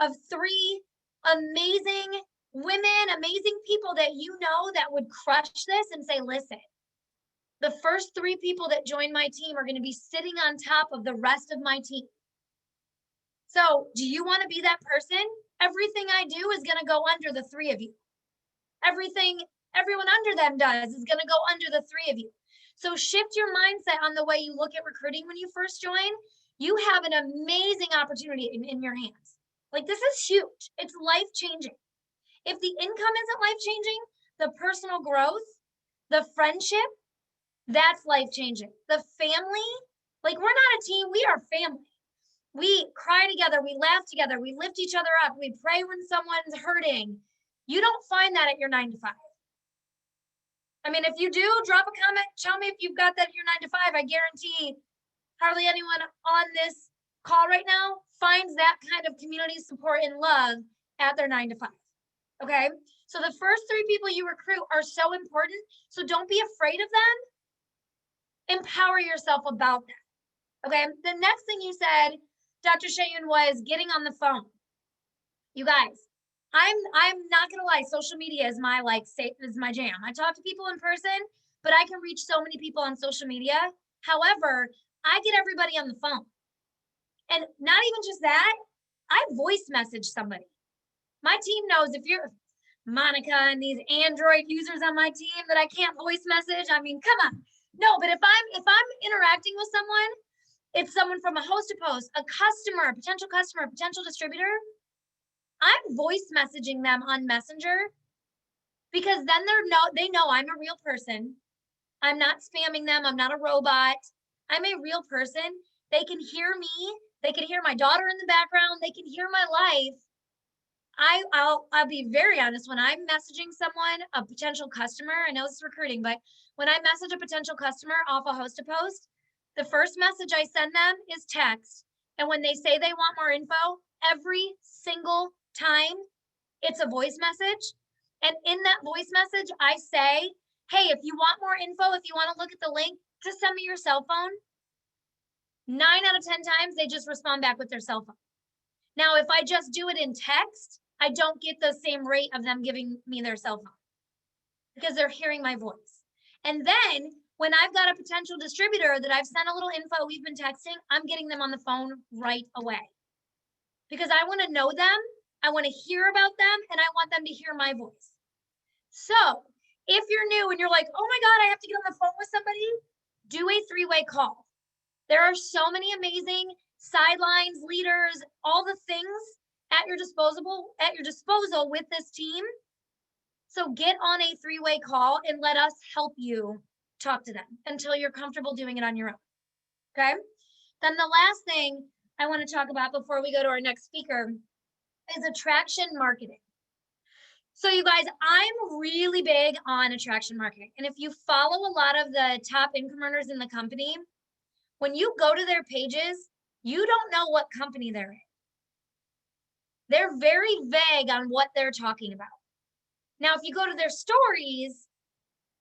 of 3 amazing women, amazing people that that would crush this and say, listen, the first 3 people that join my team are going to be sitting on top of the rest of my team. So do you want to be that person? Everything I do is going to go under the 3 of you. Everything everyone under them does is going to go under the 3 of you. So shift your mindset on the way you look at recruiting when you first join. You have an amazing opportunity in your hands. Like, this is huge. It's life-changing. If the income isn't life-changing, the personal growth, the friendship, that's life-changing. The family, like, we're not a team, we are family. We cry together, we laugh together, we lift each other up, we pray when someone's hurting. You don't find that at your 9 to 5. I mean, if you do, drop a comment, tell me if you've got that at your 9 to 5. I guarantee hardly anyone on this call right now finds that kind of community support and love at their 9 to 5. Okay, so the first 3 people you recruit are so important. So don't be afraid of them. Empower yourself about that. Okay, the next thing you said, Dr. Shayun, was getting on the phone. You guys, I'm not gonna lie, social media is my is my jam. I talk to people in person, but I can reach so many people on social media. However, I get everybody on the phone. And not even just that, I voice message somebody. My team knows if you're Monica and these Android users on my team that I can't voice message. I mean, come on. No, but if I'm interacting with someone, it's someone from a host to post, a customer, a potential distributor, I'm voice messaging them on Messenger because then they know I'm a real person. I'm not spamming them. I'm not a robot. I'm a real person. They can hear me. They can hear my daughter in the background. They can hear my life. I'll be very honest. When I'm messaging someone, a potential customer, I know this is recruiting, but when I message a potential customer off a host to post, the first message I send them is text. And when they say they want more info, every single time it's a voice message. And in that voice message, I say, hey, if you want more info, if you want to look at the link, just send me your cell phone. 9 out of 10 times, they just respond back with their cell phone. Now, if I just do it in text, I don't get the same rate of them giving me their cell phone because they're hearing my voice. And then when I've got a potential distributor that I've sent a little info, we've been texting, I'm getting them on the phone right away because I want to know them. I want to hear about them and I want them to hear my voice. So if you're new and you're like, oh my God, I have to get on the phone with somebody, do a 3-way call. There are so many amazing sidelines, leaders, all the things at your disposal with this team. So get on a 3-way call and let us help you talk to them until you're comfortable doing it on your own. Okay. Then the last thing I want to talk about before we go to our next speaker is attraction marketing. So you guys, I'm really big on attraction marketing. And if you follow a lot of the top income earners in the company, when you go to their pages, you don't know what company they're in. They're very vague on what they're talking about. Now, if you go to their stories,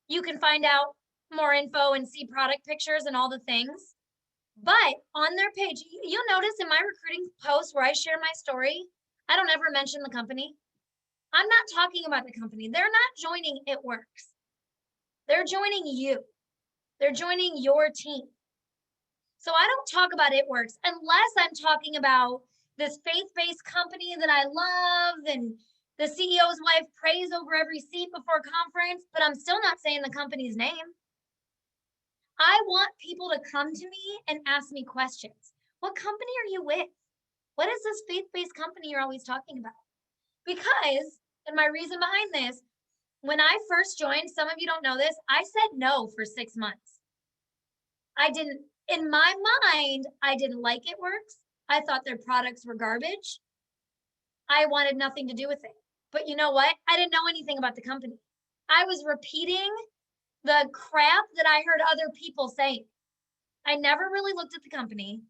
you can find out more info and see product pictures and all the things. But on their page, you'll notice in my recruiting post where I share my story, I don't ever mention the company. I'm not talking about the company. They're not joining It Works. They're joining you. They're joining your team. So I don't talk about It Works unless I'm talking about this faith-based company that I love and the CEO's wife prays over every seat before conference, but I'm still not saying the company's name. I want people to come to me and ask me questions. What company are you with? What is this faith-based company you're always talking about? Because, and my reason behind this, when I first joined, some of you don't know this, I said no for 6 months. In my mind, I didn't like It Works. I thought their products were garbage. I wanted nothing to do with it. But you know what? I didn't know anything about the company. I was repeating the crap that I heard other people saying. I never really looked at the company.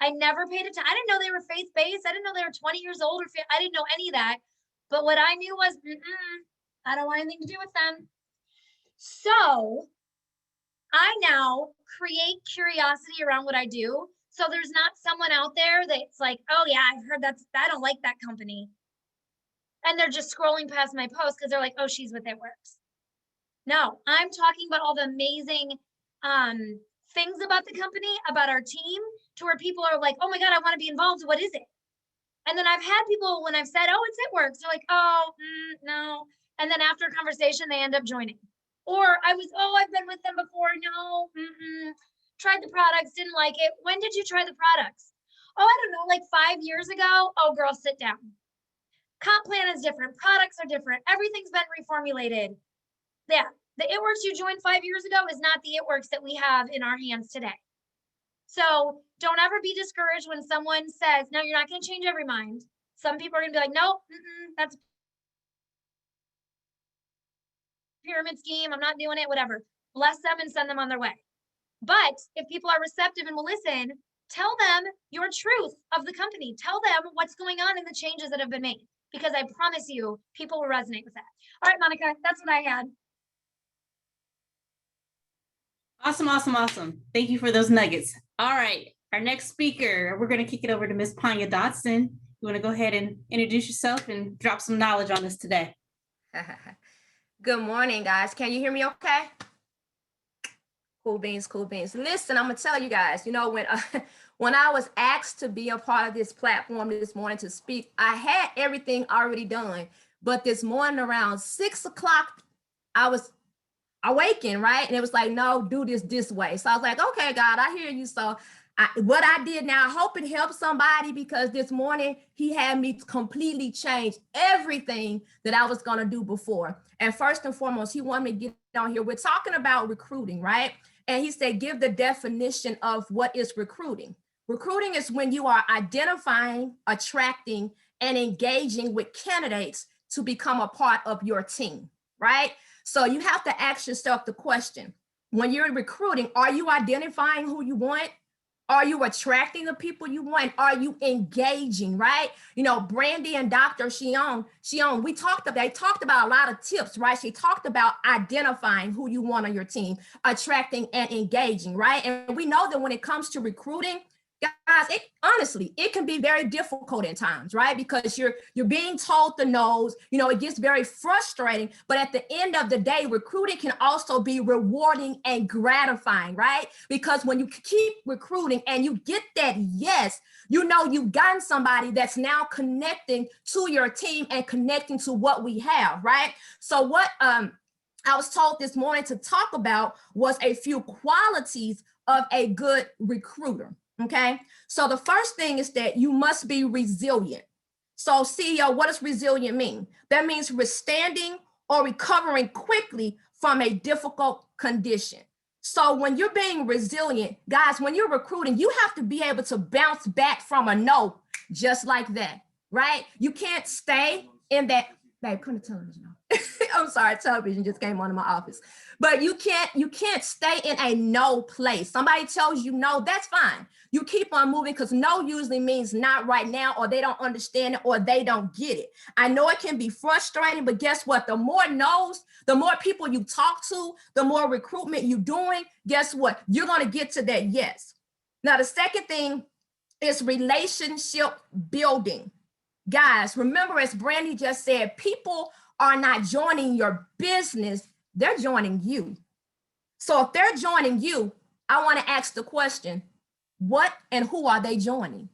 I never paid attention. I didn't know they were faith-based. I didn't know they were 20 years old. I didn't know any of that. But what I knew was, I don't want anything to do with them. So I now create curiosity around what I do. So there's not someone out there that's like, oh yeah, I've heard I don't like that company. And they're just scrolling past my post because they're like, oh, she's with It Works. No, I'm talking about all the amazing things about the company, about our team, to where people are like, oh my God, I want to be involved. What is it? And then I've had people, when I've said, oh, it's It Works, they're like, oh, no. And then after a conversation, they end up joining. Or I've been with them before. No, tried the products, didn't like it. When did you try the products? Oh, I don't know, like 5 years ago. Oh, girl, sit down. Comp plan is different. Products are different. Everything's been reformulated. Yeah, the It Works you joined 5 years ago is not the It Works that we have in our hands today. So don't ever be discouraged when someone says, no, you're not going to change every mind. Some people are going to be like, nope, that's pyramid scheme. I'm not doing it, whatever. Bless them and send them on their way. But if people are receptive and will listen, tell them your truth of the company. Tell them what's going on in the changes that have been made, because I promise you, people will resonate with that. All right, Monica, that's what I had. Awesome, awesome, awesome. Thank you for those nuggets. All right, Our next speaker, we're going to kick it over to Miss Panya Dotson. You want to go ahead and introduce yourself and drop some knowledge on us today? Good morning, guys. Can you hear me okay? Cool beans, cool beans. Listen, I'm gonna tell you guys, you know, when I was asked to be a part of this platform this morning to speak, I had everything already done. But this morning around 6 o'clock, I was awakened, right? And it was like, no, do this way. So I was like, okay, God, I hear you. So what I did now, I hope it helps somebody, because this morning he had me completely change everything that I was going to do before. And first and foremost, he wanted me to get on here. We're talking about recruiting, right? And he said, give the definition of what is recruiting. Recruiting is when you are identifying, attracting, and engaging with candidates to become a part of your team, right? So you have to ask yourself the question, when you're recruiting, are you identifying who you want? Are you attracting the people you want? Are you engaging, right? You know, Brandy and Dr. Shion, they talked about a lot of tips, right? She talked about identifying who you want on your team, attracting and engaging, right? And we know that when it comes to recruiting, guys, honestly, it can be very difficult at times, right? Because you're being told the no's, you know, it gets very frustrating, but at the end of the day, recruiting can also be rewarding and gratifying, right? Because when you keep recruiting and you get that yes, you know you've gotten somebody that's now connecting to your team and connecting to what we have, right? So what I was told this morning to talk about was a few qualities of a good recruiter. Okay, so the first thing is that you must be resilient. So CEO, what does resilient mean? That means withstanding or recovering quickly from a difficult condition. So when you're being resilient, guys, when you're recruiting, you have to be able to bounce back from a no, just like that, right? You can't stay in that, babe, come to television. I'm sorry, television just came on in my office. But you can't stay in a no place. Somebody tells you no, that's fine. You keep on moving, because no usually means not right now, or they don't understand it, or they don't get it. I know it can be frustrating, but guess what? The more no's, the more people you talk to, the more recruitment you're doing, guess what? You're going to get to that yes. Now, the second thing is relationship building. Guys, remember, as Brandy just said, people are not joining your business, they're joining you. So if they're joining you, I want to ask the question, what and who are they joining?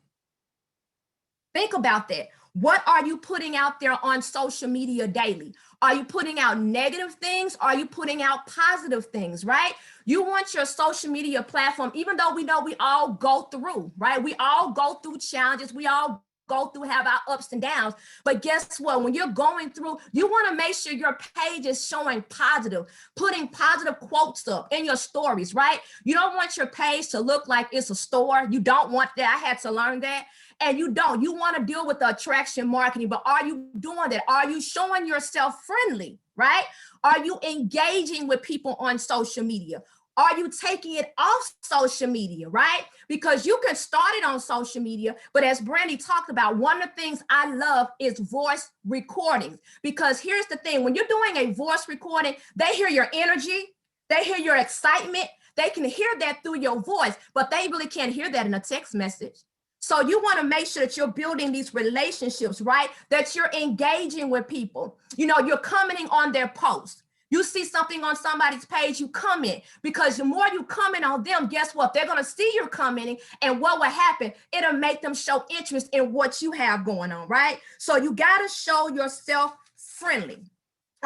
Think about that. What are you putting out there on social media daily? Are you putting out negative things? Are you putting out positive things, right? You want your social media platform, even though we know we all go through, right? We all go through challenges. We all go through, have our ups and downs. But guess what? When you're going through, you want to make sure your page is showing positive, putting positive quotes up in your stories, right? You don't want your page to look like it's a store. You don't want that. I had to learn that. And you don't. You want to deal with the attraction marketing, but are you doing that? Are you showing yourself friendly, right? Are you engaging with people on social media? Are you taking it off social media, right? Because you can start it on social media, but as Brandy talked about, one of the things I love is voice recordings. Because here's the thing, when you're doing a voice recording, they hear your energy, they hear your excitement, they can hear that through your voice, but they really can't hear that in a text message. So you want to make sure that you're building these relationships, right? That you're engaging with people. You know, you're commenting on their posts. You see something on somebody's page, you comment, because the more you comment on them, guess what? They're going to see you're commenting, and what will happen? It'll make them show interest in what you have going on, right? So you got to show yourself friendly,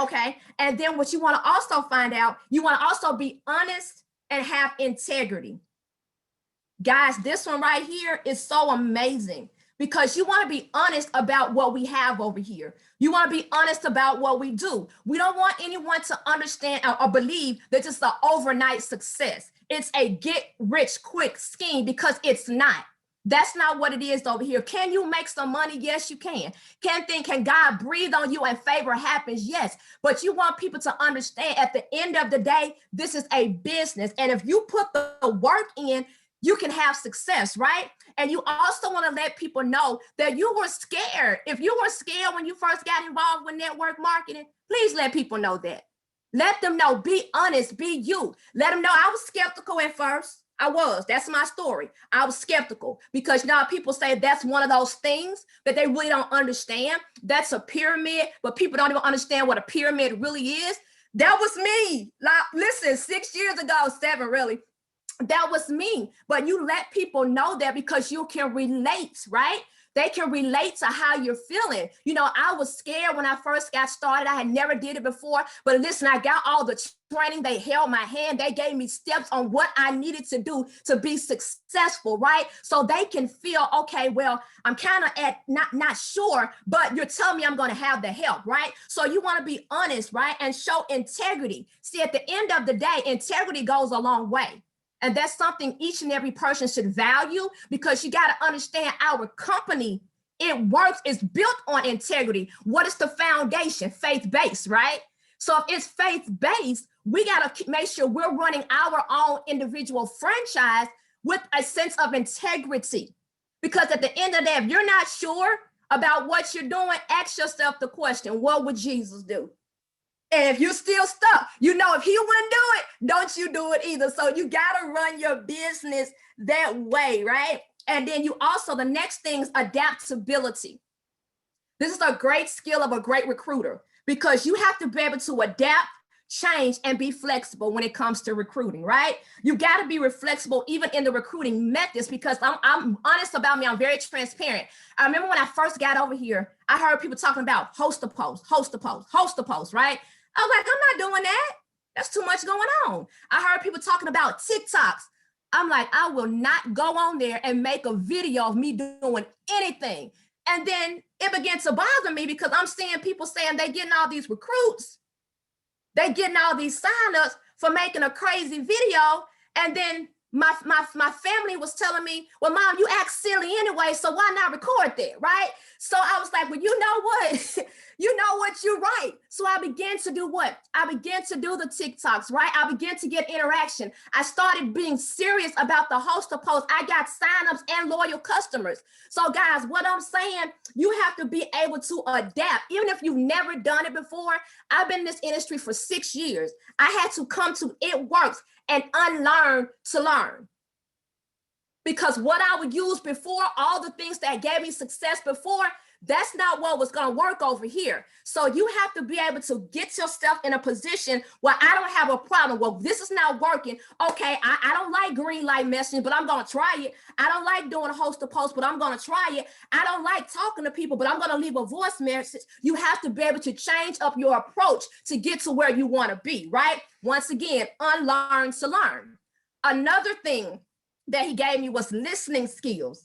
okay? And then what you want to also find out, you want to also be honest and have integrity. Guys, this one right here is so amazing, because you want to be honest about what we have over here. You want to be honest about what we do. We don't want anyone to understand or believe that it's an overnight success. It's a get rich quick scheme, because it's not. That's not what it is over here. Can you make some money? Yes, you can. Can God breathe on you and favor happens? Yes. But you want people to understand at the end of the day, this is a business. And if you put the work in, you can have success, right? And you also want to let people know that you were scared. If you were scared when you first got involved with network marketing, please let people know that. Let them know, be honest, be you. Let them know I was skeptical at first. I was. That's my story. I was skeptical because now people say that's one of those things that they really don't understand. That's a pyramid, but people don't even understand what a pyramid really is. That was me. Like, listen, 6 years ago, 7 really. That was me. But you let people know that because you can relate, right? They can relate to how you're feeling. You know, I was scared when I first got started. I had never did it before, but listen, I got all the training. They held my hand. They gave me steps on what I needed to do to be successful, right? So they can feel, okay, well, I'm kind of not sure, but you're telling me I'm going to have the help, right? So you want to be honest, right? And show integrity. See, at the end of the day, integrity goes a long way. And that's something each and every person should value, because you got to understand our company, it works, it's built on integrity. What is the foundation? Faith-based, right? So if it's faith-based, we got to make sure we're running our own individual franchise with a sense of integrity. Because at the end of the day, if you're not sure about what you're doing, ask yourself the question, what would Jesus do? And if you're still stuck, you know, if he wouldn't do it, don't you do it either. So you got to run your business that way, right? And then you also, the next thing is adaptability. This is a great skill of a great recruiter, because you have to be able to adapt, change, and be flexible when it comes to recruiting, right? You got to be flexible even in the recruiting methods, because I'm honest about me. I'm very transparent. I remember when I first got over here, I heard people talking about host a post, host a post, host a post, right? I was like, I'm not doing that. That's too much going on. I heard people talking about TikToks. I'm like, I will not go on there and make a video of me doing anything. And then it began to bother me, because I'm seeing people saying they getting all these recruits. They getting all these signups for making a crazy video. And then my family was telling me, well, Mom, you act silly anyway, so why not record that, right? So I was like, well, you know what? You know what? You're right. So I began to do what? I began to do the TikToks, right? I began to get interaction. I started being serious about the host of posts. I got signups and loyal customers. So guys, what I'm saying, you have to be able to adapt. Even if you've never done it before, I've been in this industry for 6 years. I had to come to it works and unlearn to learn. Because what I would use before, all the things that gave me success before, that's not what was going to work over here. So you have to be able to get yourself in a position where I don't have a problem. Well, this is not working. Okay, I don't like green light messaging, but I'm going to try it. I don't like doing a host of posts, but I'm going to try it. I don't like talking to people, but I'm going to leave a voice message. You have to be able to change up your approach to get to where you want to be, right? Once again, unlearn to learn. Another thing that he gave me was listening skills.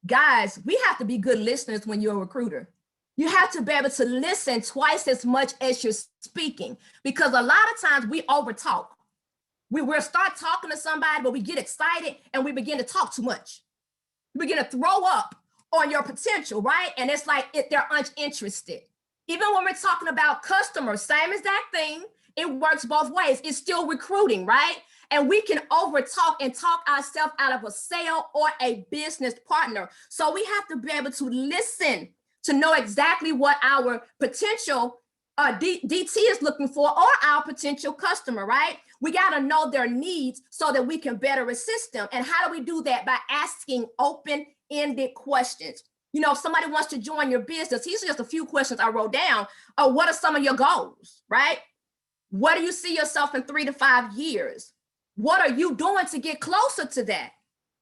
Guys, we have to be good listeners when you're a recruiter. You have to be able to listen twice as much as you're speaking, because a lot of times we overtalk. We'll start talking to somebody, but we get excited and we begin to talk too much. We begin to throw up on your potential, right? And it's like they're uninterested. Even when we're talking about customers, same exact thing. It works both ways. It's still recruiting, right? And we can overtalk and talk ourselves out of a sale or a business partner. So we have to be able to listen to know exactly what our potential DT is looking for, or our potential customer, right? We got to know their needs so that we can better assist them. And how do we do that? By asking open-ended questions. You know, if somebody wants to join your business, these are just a few questions I wrote down. What are some of your goals, right? What do you see yourself in 3 to 5 years? What are you doing to get closer to that?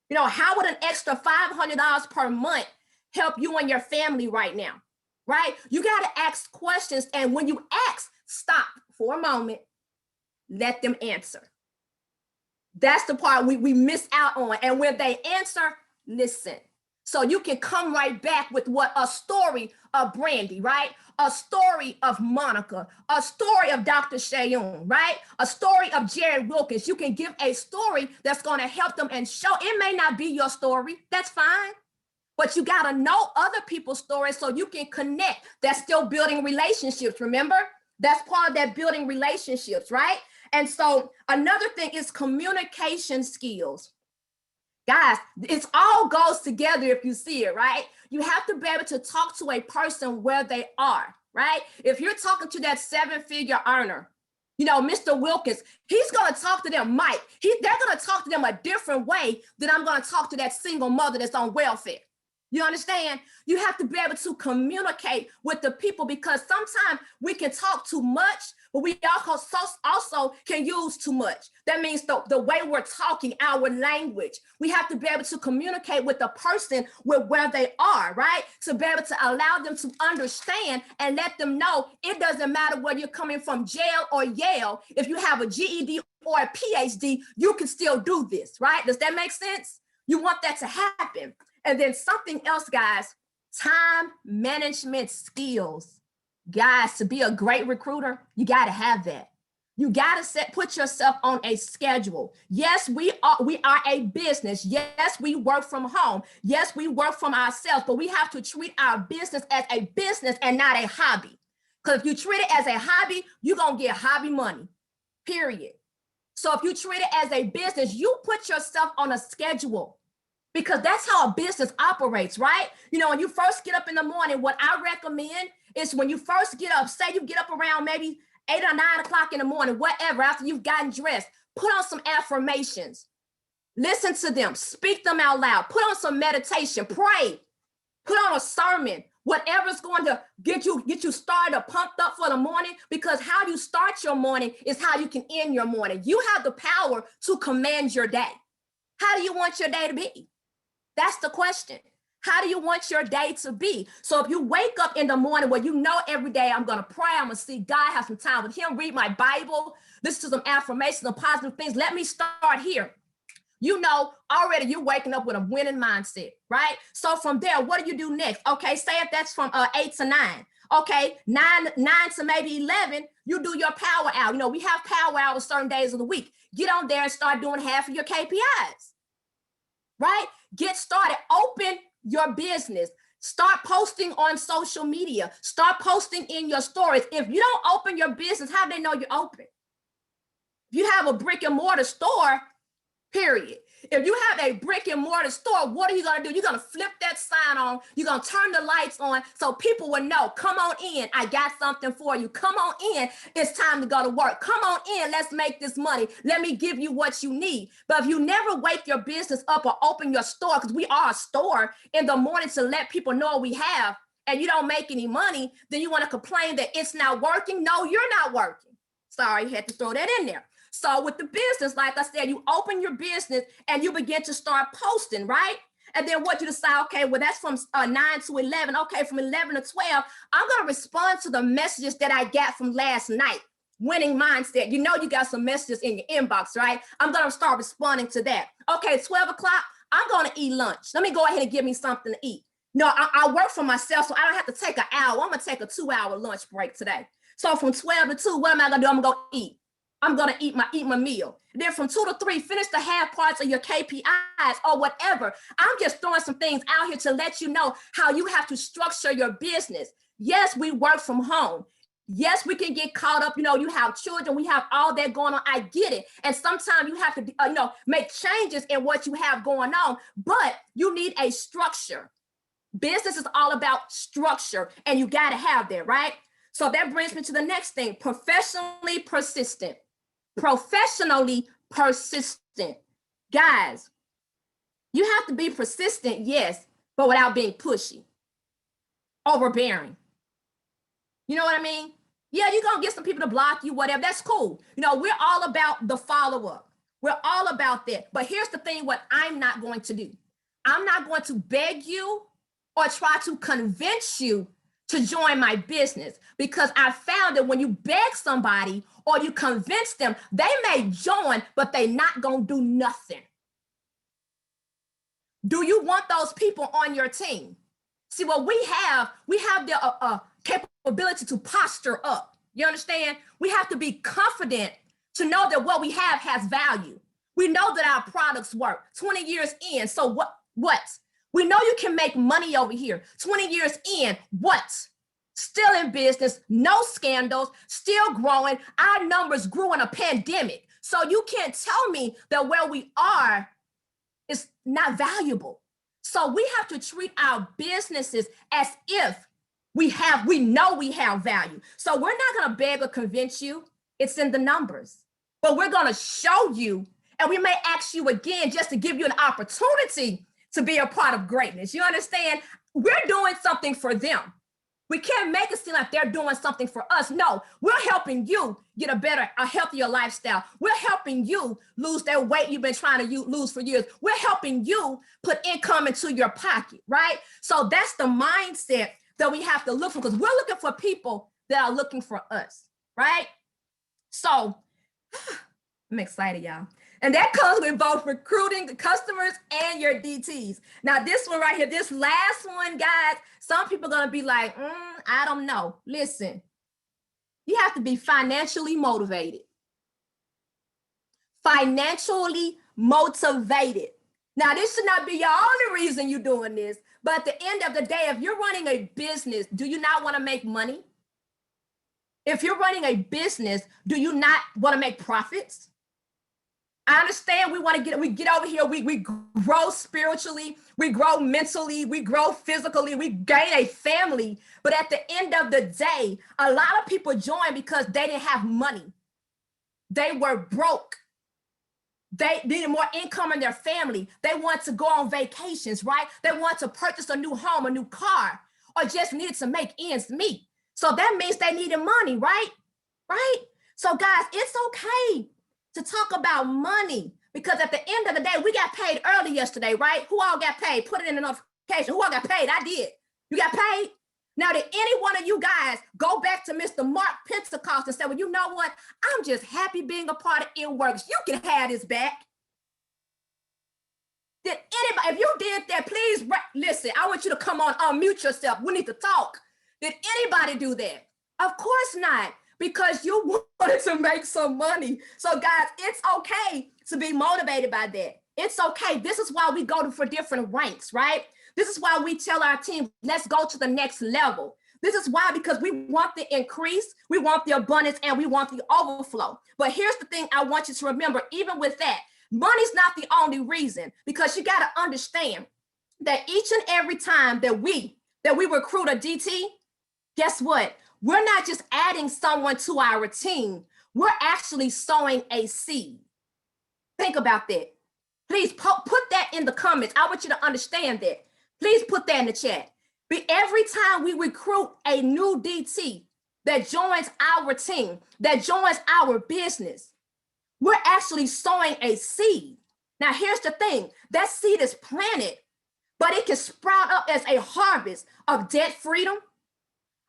You know, how would an extra $500 per month help you and your family right now, right? You got to ask questions. And when you ask, stop for a moment, let them answer. That's the part we miss out on. And when they answer, listen. So you can come right back with what a story of Brandy, right? A story of Monica, a story of Dr. Shayoon, right? A story of Jared Wilkins. You can give a story that's going to help them and show. It may not be your story. That's fine. But you got to know other people's stories so you can connect. That's still building relationships, remember? That's part of that building relationships, right? And so another thing is communication skills. Guys, it all goes together if you see it, right? You have to be able to talk to a person where they are, right? If you're talking to that 7-figure earner You know, Mr. Wilkins, he's going to talk to them, Mike. They're going to talk to them a different way than I'm going to talk to that single mother that's on welfare. You understand? You have to be able to communicate with the people, because sometimes we can talk too much, but we also can use too much. That means the way we're talking, our language, we have to be able to communicate with the person with where they are, right? To be able to allow them to understand and let them know it doesn't matter whether you're coming from jail or Yale. If you have a GED or a PhD, you can still do this, right? Does that make sense? You want that to happen. And then something else, guys, time management skills. Guys, to be a great recruiter, you got to have that. You got to put yourself on a schedule. Yes, we are a business. Yes, we work from home. Yes, we work from ourselves, but we have to treat our business as a business and not a hobby. Because if you treat it as a hobby, you're going to get hobby money, period. So if you treat it as a business, you put yourself on a schedule, because that's how a business operates, right? You know, when you first get up in the morning, what I recommend is when you first get up, say you get up around maybe 8 or 9 o'clock in the morning, whatever, after you've gotten dressed, put on some affirmations, listen to them, speak them out loud, put on some meditation, pray, put on a sermon, whatever's going to get you started or pumped up for the morning, because how you start your morning is how you can end your morning. You have the power to command your day. How do you want your day to be? That's the question. How do you want your day to be? So if you wake up in the morning where you know every day I'm going to pray, I'm going to see God, have some time with him, read my Bible, listen to some affirmations and positive things. Let me start here. You know, already you're waking up with a winning mindset, right? So from there, what do you do next? Okay, say if that's from 8 to 9. Okay, 9 to maybe 11, you do your power hour. You know, we have power hours certain days of the week. Get on there and start doing half of your KPIs, right? Get started, open your business. Start posting on social media. Start posting in your stories. If you don't open your business, how do they know you're open? If you have a brick and mortar store, period. If you have a brick and mortar store, what are you going to do? You're going to flip that sign on. You're going to turn the lights on so people will know, come on in. I got something for you. Come on in. It's time to go to work. Come on in. Let's make this money. Let me give you what you need. But if you never wake your business up or open your store, because we are a store, in the morning to let people know what we have, and you don't make any money, then you want to complain that it's not working. No, you're not working. Sorry, had to throw that in there. So with the business, like I said, you open your business and you begin to start posting, right? And then what you decide, okay, well, that's from 9 to 11. Okay, from 11 to 12, I'm going to respond to the messages that I got from last night. Winning mindset. You know, you got some messages in your inbox, right? I'm going to start responding to that. Okay, 12 o'clock, I'm going to eat lunch. Let me go ahead and give me something to eat. No, I work for myself, so I don't have to take an hour. I'm going to take a 2-hour lunch break today. So from 12 to 2, what am I going to do? I'm going to go eat. I'm going to eat my meal. And then from 2 to 3, finish the half parts of your KPIs or whatever. I'm just throwing some things out here to let you know how you have to structure your business. Yes, we work from home. Yes, we can get caught up. You know, you have children. We have all that going on. I get it. And sometimes you have to, make changes in what you have going on. But you need a structure. Business is all about structure. And you got to have that, right? So that brings me to the next thing. Professionally persistent. Professionally persistent. Guys, you have to be persistent, yes, but without being pushy, overbearing. You know what I mean? Yeah, you're going to get some people to block you, whatever. That's cool. You know, we're all about the follow-up. We're all about that. But here's the thing, what I'm not going to do. I'm not going to beg you or try to convince you to join my business, because I found that when you beg somebody or you convince them, they may join, but they're not going to do nothing. Do you want those people on your team? See, what we have the capability to posture up. You understand? We have to be confident to know that what we have has value. We know that our products work. 20 years in, so what? We know you can make money over here. 20 years in, what? Still in business, no scandals, still growing. Our numbers grew in a pandemic. So you can't tell me that where we are is not valuable. So we have to treat our businesses as if we know we have value. So we're not going to beg or convince you. It's in the numbers. But we're going to show you, and we may ask you again just to give you an opportunity to be a part of greatness. You understand? We're doing something for them. We can't make it seem like they're doing something for us. No, we're helping you get a healthier lifestyle. We're helping you lose that weight you've been trying to lose for years. We're helping you put income into your pocket, right? So that's the mindset that we have to look for, because we're looking for people that are looking for us, right? So I'm excited, y'all. And that comes with both recruiting the customers and your DTs. Now, this one right here, this last one, guys, some people are going to be like, I don't know. Listen, you have to be financially motivated. Financially motivated. Now, this should not be your only reason you're doing this, but at the end of the day, if you're running a business, do you not want to make money? If you're running a business, do you not want to make profits? I understand we get over here, we grow spiritually, we grow mentally, we grow physically, we gain a family. But at the end of the day, a lot of people join because they didn't have money. They were broke. They needed more income in their family. They want to go on vacations, right? They want to purchase a new home, a new car, or just needed to make ends meet. So that means they needed money, right? Right? So guys, it's okay to talk about money, because at the end of the day, we got paid early yesterday, right? Who all got paid? Put it in the notification. Who all got paid? I did. You got paid? Now, did any one of you guys go back to Mr. Mark Pentecost and say, well, you know what? I'm just happy being a part of It Works. You can have this back. Did anybody, if you did that, please listen, I want you to come on, unmute yourself. We need to talk. Did anybody do that? Of course not, because you wanted to make some money. So guys, it's okay to be motivated by that. It's okay. This is why we go for different ranks, right? This is why we tell our team, let's go to the next level. This is why, because we want the increase, we want the abundance, and we want the overflow. But here's the thing I want you to remember, even with that, money's not the only reason, because you got to understand that each and every time that we recruit a DT, guess what? We're not just adding someone to our team. We're actually sowing a seed. Think about that. Please put that in the comments. I want you to understand that. Please put that in the chat. Every time we recruit a new DT that joins our team, that joins our business, we're actually sowing a seed. Now, here's the thing. That seed is planted, but it can sprout up as a harvest of debt freedom,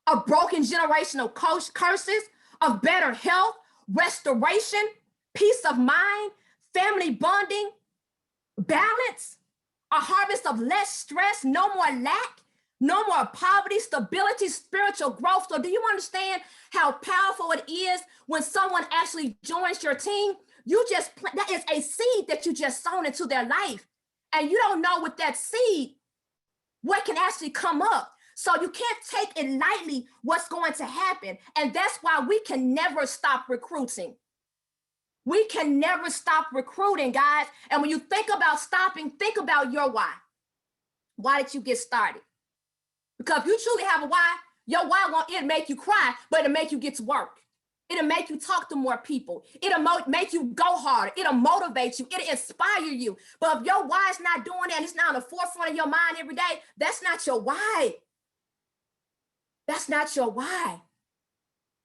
of broken generational curses, of better health, restoration, peace of mind, family bonding, balance, a harvest of less stress, no more lack, no more poverty, stability, spiritual growth. So do you understand how powerful it is when someone actually joins your team? That is a seed that you just sown into their life. And you don't know with that seed what can actually come up. So you can't take it lightly what's going to happen. And that's why we can never stop recruiting. We can never stop recruiting, guys. And when you think about stopping, think about your why. Why did you get started? Because if you truly have a why, your why it'll make you cry, but it'll make you get to work. It'll make you talk to more people. It'll make you go harder. It'll motivate you. It'll inspire you. But if your why is not doing that, it's not on the forefront of your mind every day, that's not your why. That's not your why.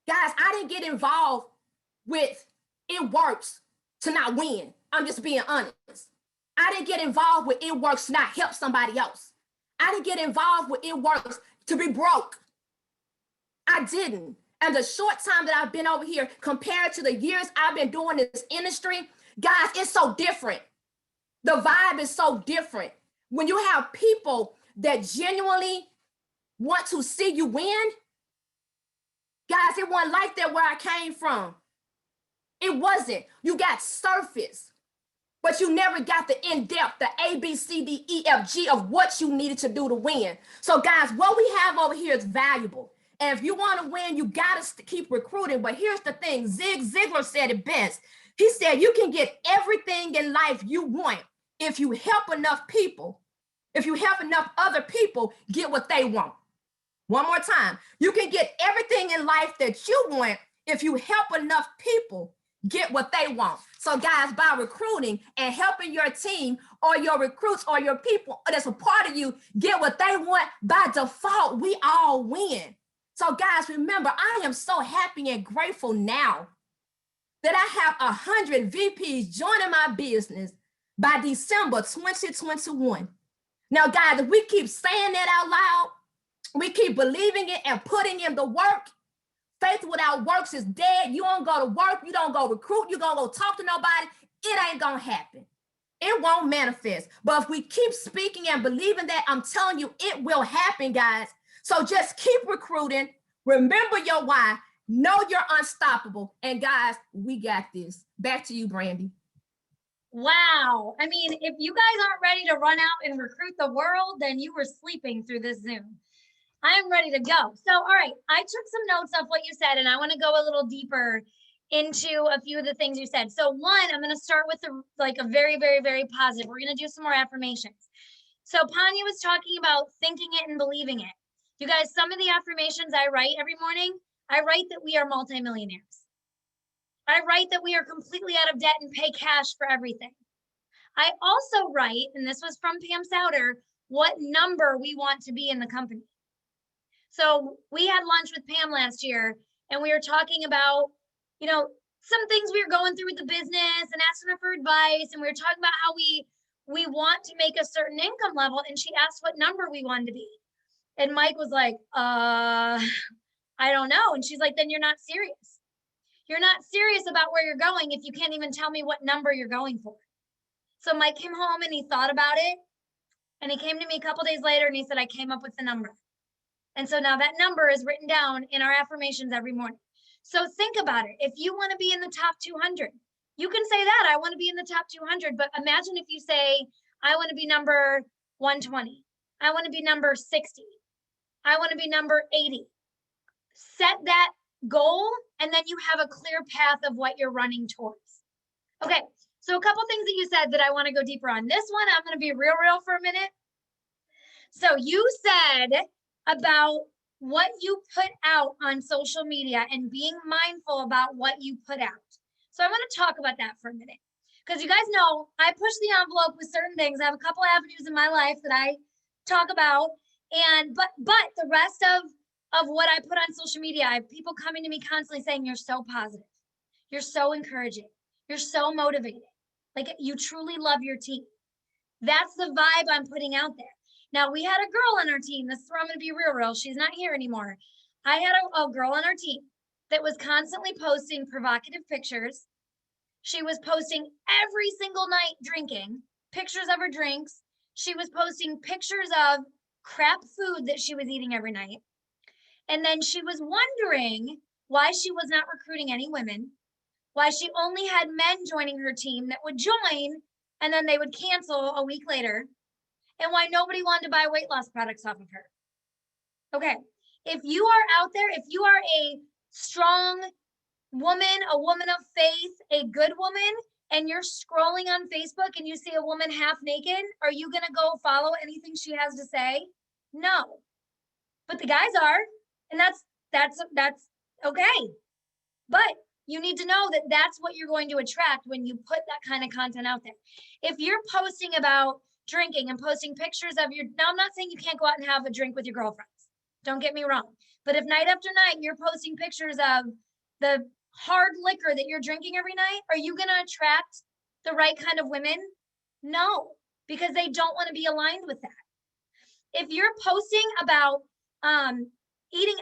Guys, I didn't get involved with It Works to not win. I'm just being honest. I didn't get involved with It Works to not help somebody else. I didn't get involved with It Works to be broke. I didn't. And the short time that I've been over here compared to the years I've been doing this industry, guys, it's so different. The vibe is so different. When you have people that genuinely want to see you win, guys, it wasn't like that where I came from. It wasn't. You got surface, but you never got the in-depth, the A, B, C, D, E, F, G of what you needed to do to win. So guys, what we have over here is valuable. And if you want to win, you got to keep recruiting. But here's the thing. Zig Ziglar said it best. He said, you can get everything in life you want if you help enough people, if you help enough other people get what they want. One more time. You can get everything in life that you want if you help enough people get what they want. So guys, by recruiting and helping your team or your recruits or your people that's a part of you get what they want, by default, we all win. So guys, remember, I am so happy and grateful now that I have 100 VPs joining my business by December 2021. Now, guys, if we keep saying that out loud, we keep believing it and putting in the work, faith without works is dead. You don't go to work, you don't go recruit, you don't go talk to nobody, it ain't gonna happen. It won't manifest. But if we keep speaking and believing that, I'm telling you, it will happen, guys. So just keep recruiting. Remember your why. Know you're unstoppable. And guys, we got this. Back to you, Brandy. Wow. I mean, if you guys aren't ready to run out and recruit the world, then you were sleeping through this Zoom. I am ready to go. So, all right, I took some notes off what you said, and I want to go a little deeper into a few of the things you said. So one, I'm going to start with a very, very, very positive. We're going to do some more affirmations. So Panya was talking about thinking it and believing it. You guys, some of the affirmations I write every morning, I write that we are multimillionaires. I write that we are completely out of debt and pay cash for everything. I also write, and this was from Pam Souter, what number we want to be in the company. So we had lunch with Pam last year, and we were talking about, you know, some things we were going through with the business and asking her for advice. And we were talking about how we want to make a certain income level. And she asked what number we wanted to be. And Mike was like, I don't know. And she's like, then you're not serious. You're not serious about where you're going if you can't even tell me what number you're going for. So Mike came home and he thought about it. And he came to me a couple days later and he said, I came up with the number. And so now that number is written down in our affirmations every morning. So think about it. If you want to be in the top 200, you can say that, I want to be in the top 200. But imagine if you say, I want to be number 120. I want to be number 60. I want to be number 80. Set that goal, and then you have a clear path of what you're running towards. Okay, so a couple things that you said that I want to go deeper on. This one, I'm going to be real for a minute. So you said about what you put out on social media and being mindful about what you put out. So I want to talk about that for a minute, because you guys know I push the envelope with certain things. I have a couple avenues in my life that I talk about, and but the rest of what I put on social media, I have people coming to me constantly saying, you're so positive, you're so encouraging, you're so motivated, like you truly love your team. That's the vibe I'm putting out there. Now, we had a girl on our team. This is where I'm going to be real. She's not here anymore. I had a girl on our team that was constantly posting provocative pictures. She was posting every single night drinking, pictures of her drinks. She was posting pictures of crap food that she was eating every night. And then she was wondering why she was not recruiting any women, why she only had men joining her team that would join and then they would cancel a week later, and why nobody wanted to buy weight loss products off of her. Okay, if you are out there, if you are a strong woman, a woman of faith, a good woman, and you're scrolling on Facebook and you see a woman half naked, are you gonna go follow anything she has to say? No, but the guys are, and that's okay. But you need to know that that's what you're going to attract when you put that kind of content out there. If you're posting about drinking and posting pictures of your, now I'm not saying you can't go out and have a drink with your girlfriends, don't get me wrong, but if night after night you're posting pictures of the hard liquor that you're drinking every night, are you going to attract the right kind of women? No, because they don't want to be aligned with that. If you're posting about eating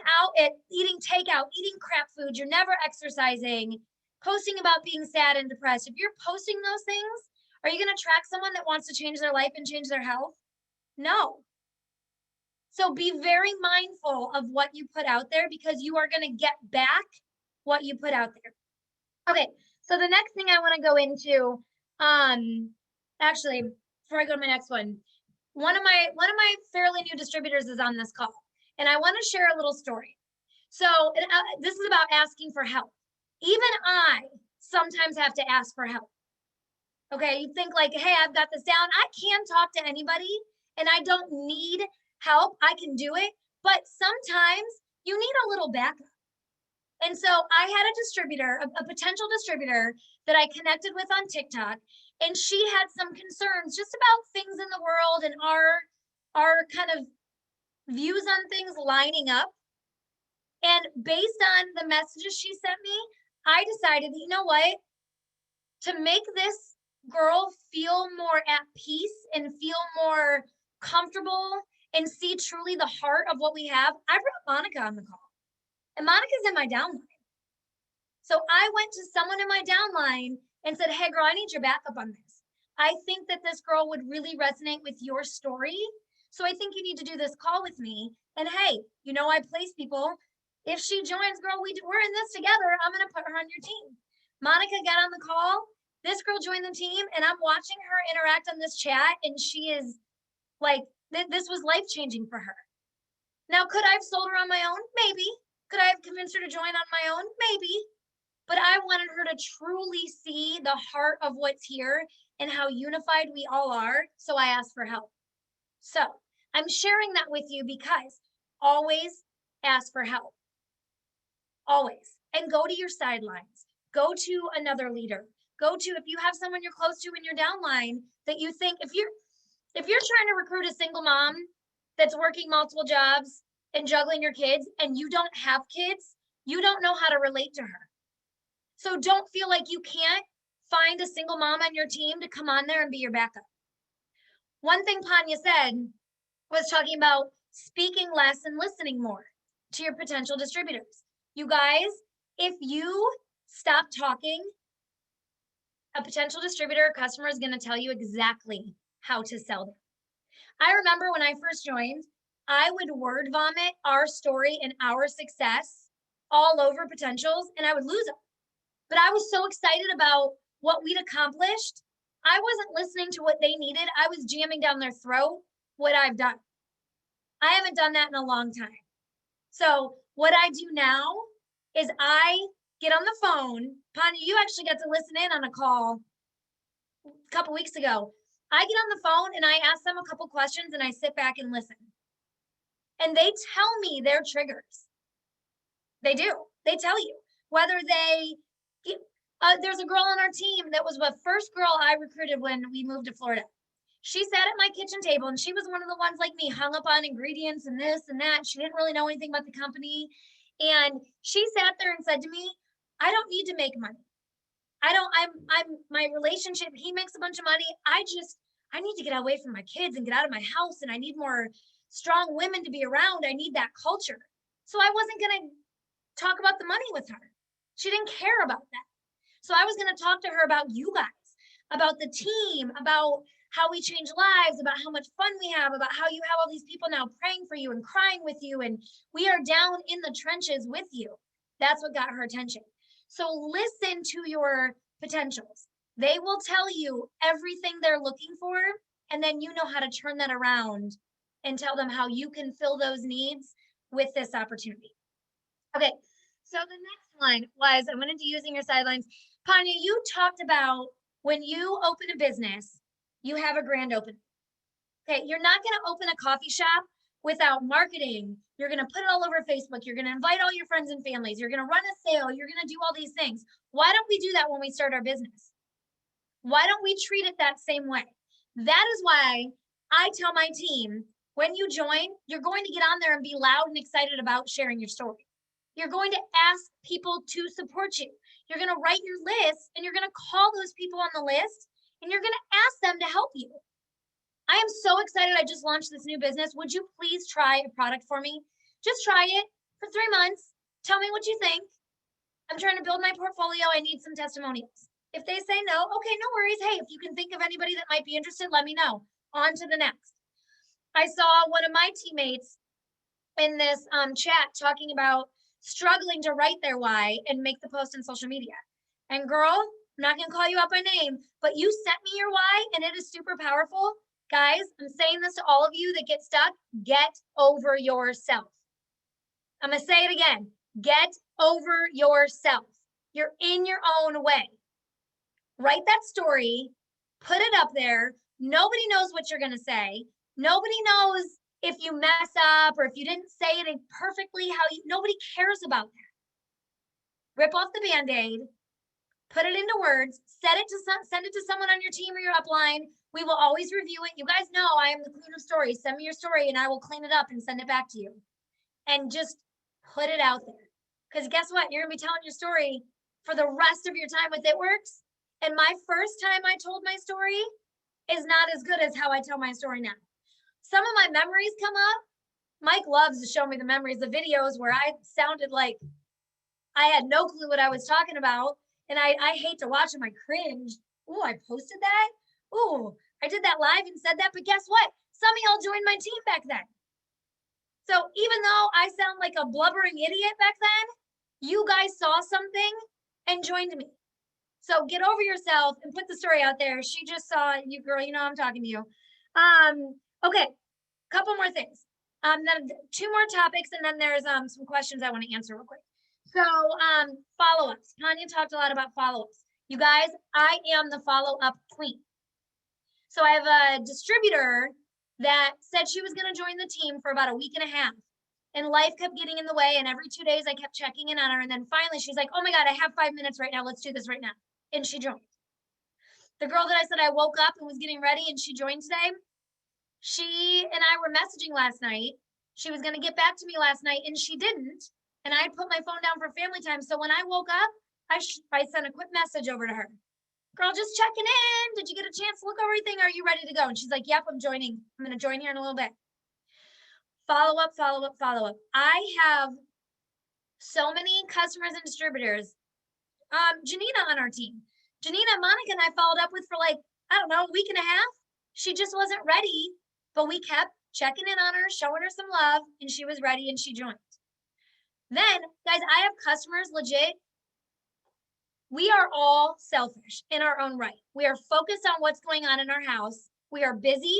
takeout, eating crap food, you're never exercising, posting about being sad and depressed, if you're posting those things, are you going to attract someone that wants to change their life and change their health? No. So be very mindful of what you put out there, because you are going to get back what you put out there. Okay, so the next thing I want to go into, actually, before I go to my next one, one of my fairly new distributors is on this call, and I want to share a little story. So this is about asking for help. Even I sometimes have to ask for help. Okay, you think like, hey, I've got this down. I can talk to anybody and I don't need help. I can do it. But sometimes you need a little backup. And so I had a distributor, a potential distributor that I connected with on TikTok, and she had some concerns just about things in the world and our kind of views on things lining up. And based on the messages she sent me, I decided, you know what, to make this girl feel more at peace and feel more comfortable and see truly the heart of what we have, I brought Monica on the call. And Monica's in my downline. So I went to someone in my downline and said, hey girl, I need your backup on this. I think that this girl would really resonate with your story. So I think you need to do this call with me. And hey, you know, I place people. If she joins, girl, we're in this together. I'm going to put her on your team. Monica got on the call. This girl joined the team, and I'm watching her interact on this chat. And she is like, this was life-changing for her. Now, could I have sold her on my own? Maybe. Could I have convinced her to join on my own? Maybe. But I wanted her to truly see the heart of what's here and how unified we all are. So I asked for help. So I'm sharing that with you because always ask for help. Always. And go to your sidelines. Go to another leader. Go to, if you have someone you're close to in your downline that you think, if you're trying to recruit a single mom that's working multiple jobs and juggling your kids and you don't have kids, you don't know how to relate to her. So don't feel like you can't find a single mom on your team to come on there and be your backup. One thing Panya said was talking about speaking less and listening more to your potential distributors. You guys, if you stop talking, a potential distributor or customer is going to tell you exactly how to sell them. I remember when I first joined, I would word vomit our story and our success all over potentials, and I would lose them. But I was so excited about what we'd accomplished. I wasn't listening to what they needed. I was jamming down their throat what I've done. I haven't done that in a long time. So what I do now is I get on the phone. Panya, you actually got to listen in on a call a couple weeks ago. I get on the phone and I ask them a couple questions and I sit back and listen. And they tell me their triggers. They do. They tell you whether there's a girl on our team that was the first girl I recruited when we moved to Florida. She sat at my kitchen table and she was one of the ones like me, hung up on ingredients and this and that. She didn't really know anything about the company. And she sat there and said to me, I don't need to make money. I'm my relationship, he makes a bunch of money. I need to get away from my kids and get out of my house. And I need more strong women to be around. I need that culture. So I wasn't going to talk about the money with her. She didn't care about that. So I was going to talk to her about you guys, about the team, about how we change lives, about how much fun we have, about how you have all these people now praying for you and crying with you. And we are down in the trenches with you. That's what got her attention. So listen to your potentials. They will tell you everything they're looking for. And then you know how to turn that around and tell them how you can fill those needs with this opportunity. Okay. So the next one was, I went into using your sidelines. Panya, you talked about when you open a business, you have a grand opening. Okay, you're not going to open a coffee shop without marketing. You're going to put it all over Facebook. You're going to invite all your friends and families. You're going to run a sale. You're going to do all these things. Why don't we do that when we start our business? Why don't we treat it that same way? That is why I tell my team, when you join, you're going to get on there and be loud and excited about sharing your story. You're going to ask people to support you. You're going to write your list and you're going to call those people on the list and you're going to ask them to help you. I am so excited. I just launched this new business. Would you please try a product for me? Just try it for 3 months. Tell me what you think. I'm trying to build my portfolio. I need some testimonials. If they say no, okay, no worries. Hey, if you can think of anybody that might be interested, let me know. On to the next. I saw one of my teammates in this chat talking about struggling to write their why and make the post on social media. And girl, I'm not gonna call you out by name, but you sent me your why and it is super powerful. Guys, I'm saying this to all of you that get stuck, get over yourself. I'm gonna say it again, get over yourself. You're in your own way. Write that story, put it up there. Nobody knows what you're gonna say. Nobody knows if you mess up or if you didn't say it perfectly how you, nobody cares about that. rip off the Band-Aid, put it into words, send it to someone on your team or your upline. We will always review it. You guys know I am the queen of stories. Send me your story and I will clean it up and send it back to you. And just put it out there. Because guess what? You're gonna be telling your story for the rest of your time with It Works. And my first time I told my story is not as good as how I tell my story now. Some of my memories come up. Mike loves to show me the memories, the videos where I sounded like I had no clue what I was talking about. And I hate to watch them, I cringe. Oh, I posted that? Oh, I did that live and said that, but guess what? Some of y'all joined my team back then. So even though I sound like a blubbering idiot back then, you guys saw something and joined me. So get over yourself and put the story out there. She just saw you, girl, you know I'm talking to you. Okay, couple more things. Then 2 more topics, and then there's some questions I want to answer real quick. So follow-ups. Tanya talked a lot about follow-ups. You guys, I am the follow-up queen. So I have a distributor that said she was going to join the team for about a week and a half. And life kept getting in the way. And every 2 days I kept checking in on her. And then finally she's like, oh my God, I have 5 minutes right now. Let's do this right now. And she joined. The girl that I said I woke up and was getting ready and she joined today, she and I were messaging last night. She was going to get back to me last night and she didn't. And I had put my phone down for family time. So when I woke up, I sent a quick message over to her. Girl, just checking in. Did you get a chance to look over everything? Are you ready to go? And she's like, yep, I'm joining. I'm going to join here in a little bit. Follow up, follow up, follow up. I have so many customers and distributors. Janina on our team. Janina, Monica, and I followed up with for like, I don't know, a week and a half. She just wasn't ready, but we kept checking in on her, showing her some love, and she was ready and she joined. Then, guys, I have customers legit. We are all selfish in our own right. We are focused on what's going on in our house. We are busy.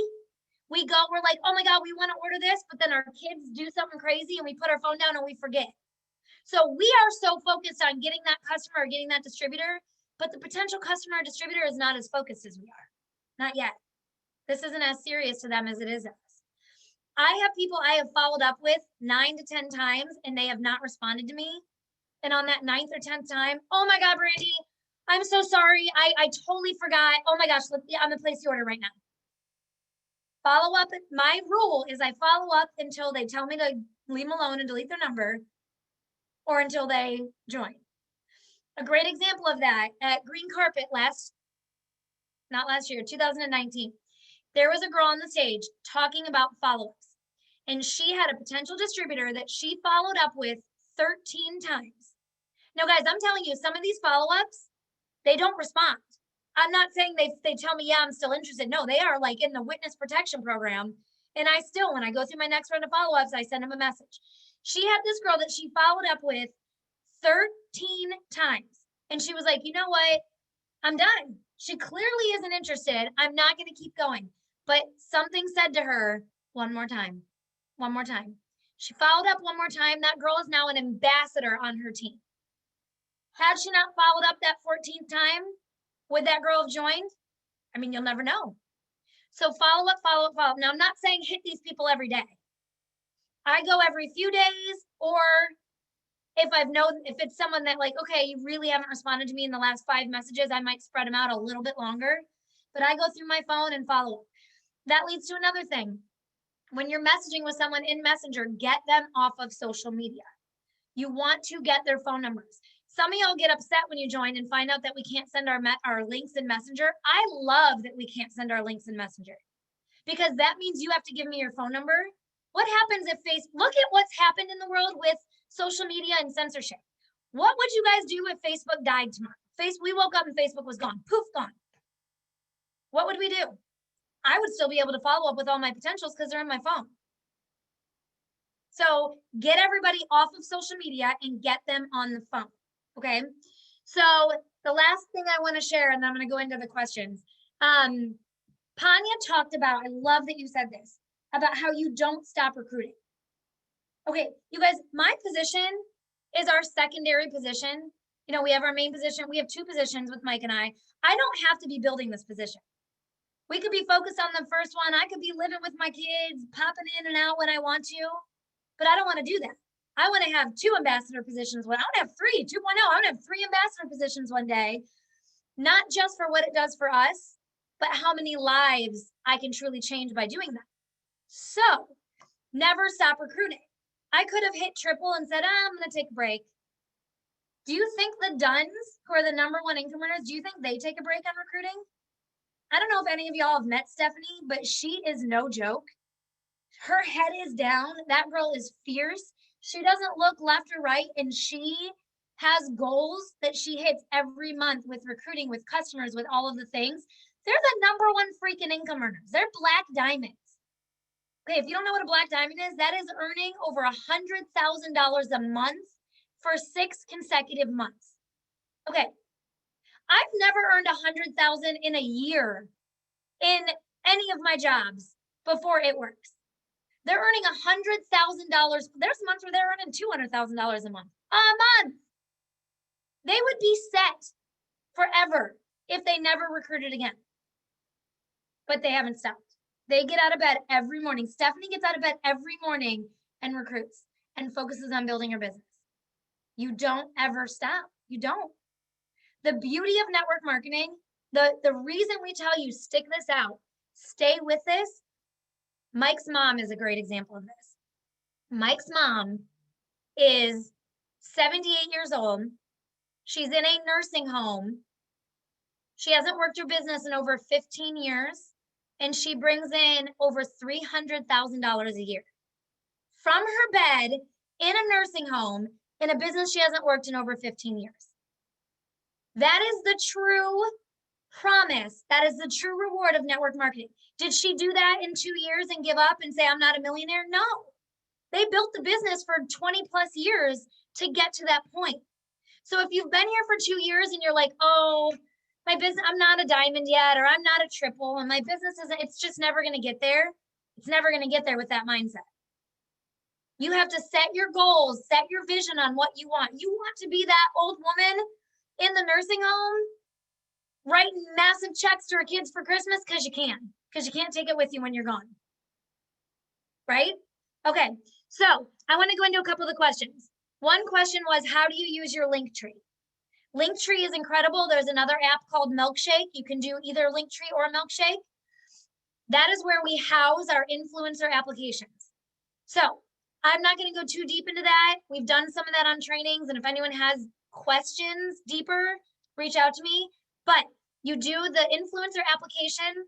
We're like, oh my God, we want to order this, but then our kids do something crazy and we put our phone down and we forget. So we are so focused on getting that customer or getting that distributor, but the potential customer or distributor is not as focused as we are. Not yet. This isn't as serious to them as it is us. I have people I have followed up with 9 to 10 times and they have not responded to me. And on that 9th or 10th time, oh my God, Brandy, I'm so sorry. I totally forgot. Oh my gosh, I'm gonna place the order right now. Follow up. My rule is I follow up until they tell me to leave them alone and delete their number or until they join. A great example of that at Green Carpet not last year, 2019, there was a girl on the stage talking about follow-ups. And she had a potential distributor that she followed up with 13 times. Now, guys, I'm telling you, some of these follow-ups, they don't respond. I'm not saying they tell me, yeah, I'm still interested. No, they are like in the witness protection program. And I still, when I go through my next round of follow-ups, I send them a message. She had this girl that she followed up with 13 times. And she was like, you know what? I'm done. She clearly isn't interested. I'm not going to keep going. But something said to her, one more time. She followed up one more time. That girl is now an ambassador on her team. Had she not followed up that 14th time, would that girl have joined? I mean, you'll never know. So follow up, follow up, follow up. Now, I'm not saying hit these people every day. I go every few days, or if it's someone that like, okay, you really haven't responded to me in the last 5 messages, I might spread them out a little bit longer, but I go through my phone and follow up. That leads to another thing. When you're messaging with someone in Messenger, get them off of social media. You want to get their phone numbers. Some of y'all get upset when you join and find out that we can't send our links in Messenger. I love that we can't send our links in Messenger because that means you have to give me your phone number. What happens if look at what's happened in the world with social media and censorship. What would you guys do if Facebook died tomorrow? We woke up and Facebook was gone, poof, gone. What would we do? I would still be able to follow up with all my potentials because they're in my phone. So get everybody off of social media and get them on the phone. Okay, so the last thing I want to share, and then I'm going to go into the questions. Panya talked about, I love that you said this, about how you don't stop recruiting. Okay, you guys, my position is our secondary position. You know, we have our main position. We have 2 positions with Mike and I. I don't have to be building this position. We could be focused on the first one. I could be living with my kids, popping in and out when I want to, but I don't want to do that. I want to have 2 ambassador positions. I want to have 3, 2.0. I want to have 3 ambassador positions one day, not just for what it does for us, but how many lives I can truly change by doing that. So never stop recruiting. I could have hit triple and said, I'm going to take a break. Do you think the Duns, who are the #1 income earners, do you think they take a break on recruiting? I don't know if any of y'all have met Stephanie, but she is no joke. Her head is down. That girl is fierce. She doesn't look left or right, and she has goals that she hits every month with recruiting, with customers, with all of the things. They're the #1 freaking income earners. They're black diamonds. Okay, if you don't know what a black diamond is, that is earning over $100,000 a month for 6 consecutive months. Okay, I've never earned $100,000 in a year in any of my jobs before it works. They're earning $100,000. There's months where they're earning $200,000 a month. They would be set forever if they never recruited again. But they haven't stopped. They get out of bed every morning. Stephanie gets out of bed every morning and recruits and focuses on building her business. You don't ever stop. You don't. The beauty of network marketing, the reason we tell you stick this out, stay with this. Mike's mom is a great example of this. Mike's mom is 78 years old. She's in a nursing home. She hasn't worked her business in over 15 years, and she brings in over $300,000 a year from her bed in a nursing home in a business she hasn't worked in over 15 years. That is the true promise. That is the true reward of network marketing. Did she do that in 2 years and give up and say, I'm not a millionaire? No. They built the business for 20 plus years to get to that point. So if you've been here for 2 years and you're like, oh, my business, I'm not a diamond yet, or I'm not a triple, and my business isn't, it's just never going to get there. It's never going to get there with that mindset. You have to set your goals, set your vision on what you want. You want to be that old woman in the nursing home writing massive checks to her kids for Christmas because you can't take it with you when you're gone. Right? Okay, so I want to go into a couple of the questions. One question was, how do you use your Linktree? Linktree is incredible. There's another app called Milkshake. You can do either Linktree or Milkshake. That is where we house our influencer applications. So I'm not going to go too deep into that. We've done some of that on trainings, and if anyone has questions deeper, reach out to me. But you do the influencer application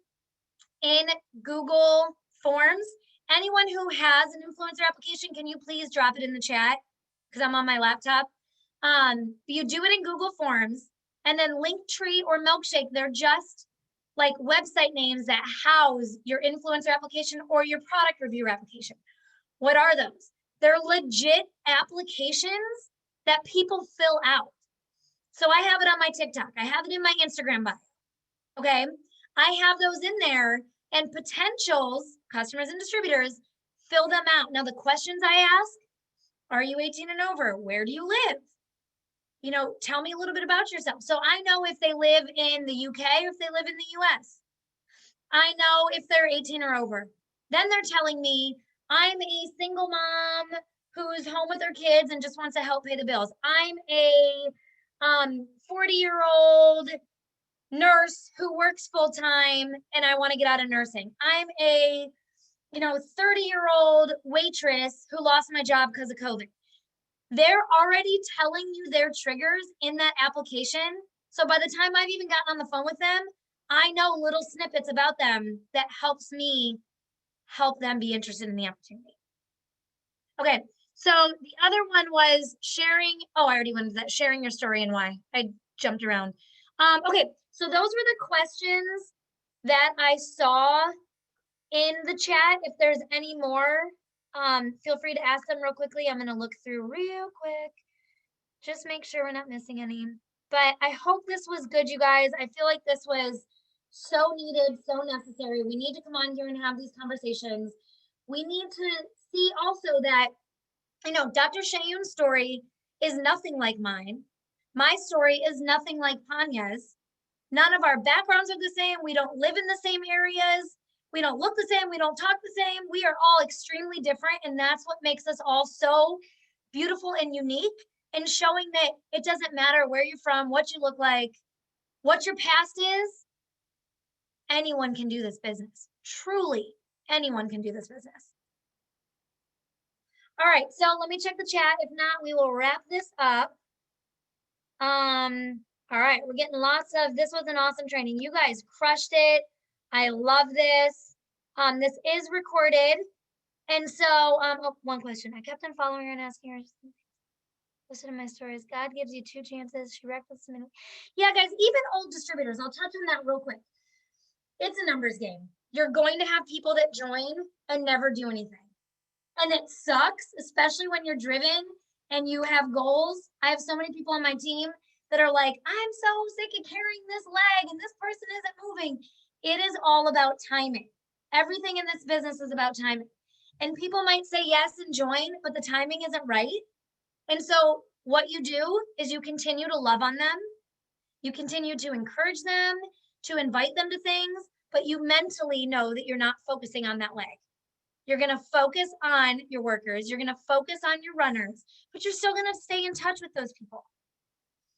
in Google Forms. Anyone who has an influencer application, can you please drop it in the chat? Because I'm on my laptop. You do it in Google Forms, and then Linktree or Milkshake, they're just like website names that house your influencer application or your product review application. What are those? They're legit applications that people fill out. So I have it on my TikTok. I have it in my Instagram bio. Okay. I have those in there, and potentials, customers and distributors, fill them out. Now, the questions I ask, are you 18 and over? Where do you live? You know, tell me a little bit about yourself. So I know if they live in the UK or if they live in the US. I know if they're 18 or over. Then they're telling me, I'm a single mom who's home with her kids and just wants to help pay the bills. I'm a 40-year-old nurse who works full-time and I want to get out of nursing. I'm a 30-year-old waitress who lost my job because of COVID. They're already telling you their triggers in that application. So by the time I've even gotten on the phone with them, I know little snippets about them that helps me help them be interested in the opportunity. Okay, so the other one was sharing. Oh, I already went to that, sharing your story and why. I jumped around. Okay, so those were the questions that I saw in the chat. If there's any more, feel free to ask them real quickly. I'm gonna look through real quick. Just make sure we're not missing any. But I hope this was good, you guys. I feel like this was so needed, so necessary. We need to come on here and have these conversations. We need to see also that, Dr. Shayun's story is nothing like mine. My story is nothing like Panya's. None of our backgrounds are the same. We don't live in the same areas. We don't look the same. We don't talk the same. We are all extremely different. And that's what makes us all so beautiful and unique, and showing that it doesn't matter where you're from, what you look like, what your past is, anyone can do this business. Truly, anyone can do this business. All right, so let me check the chat. If not, we will wrap this up. All right, we're getting lots of, this was an awesome training. You guys crushed it. I love this. This is recorded. And so, oh, one question. I kept on following her and asking her, listen to my stories. God gives you 2 chances. She wrecked this minute. Yeah, guys, even old distributors, I'll touch on that real quick. It's a numbers game. You're going to have people that join and never do anything. And it sucks, especially when you're driven and you have goals. I have so many people on my team that are like, I'm so sick of carrying this leg and this person isn't moving. It is all about timing. Everything in this business is about timing. And people might say yes and join, but the timing isn't right. And so what you do is you continue to love on them. You continue to encourage them, to invite them to things, but you mentally know that you're not focusing on that leg. You're going to focus on your workers. You're going to focus on your runners, but you're still going to stay in touch with those people.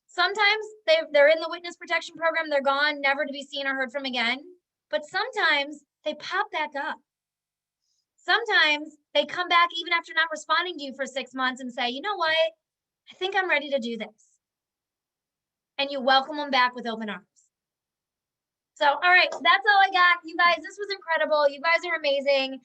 Sometimes they're in the witness protection program. They're gone, never to be seen or heard from again. But sometimes they pop back up. Sometimes they come back even after not responding to you for 6 months and say, you know what? I think I'm ready to do this. And you welcome them back with open arms. So, all right, that's all I got. You guys, this was incredible. You guys are amazing.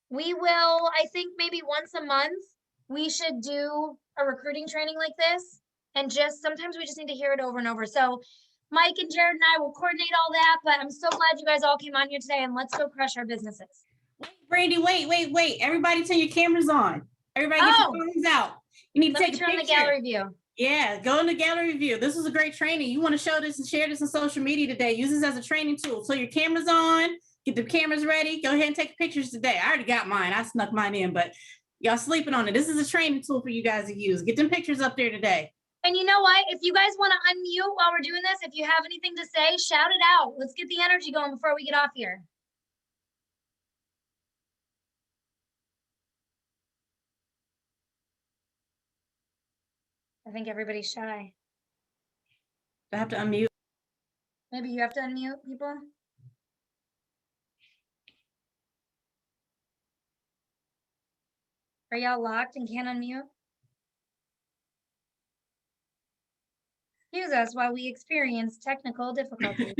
We will, I think maybe once a month, we should do a recruiting training like this. And just, sometimes we just need to hear it over and over. So Mike and Jared and I will coordinate all that, but I'm so glad you guys all came on here today, and let's go crush our businesses. Brandy, wait. Everybody turn your cameras on. Everybody get your phones out. You need to take a picture. The gallery view. Yeah, go in the gallery view. This was a great training. You want to show this and share this on social media today. Use this as a training tool. So your camera's on, get the cameras ready. Go ahead and take pictures today. I already got mine. I snuck mine in, but y'all sleeping on it. This is a training tool for you guys to use. Get them pictures up there today. And you know what? If you guys want to unmute while we're doing this, if you have anything to say, shout it out. Let's get the energy going before we get off here. I think everybody's shy. I have to unmute. Maybe you have to unmute people. Are y'all locked and can't unmute? Excuse us while we experience technical difficulties.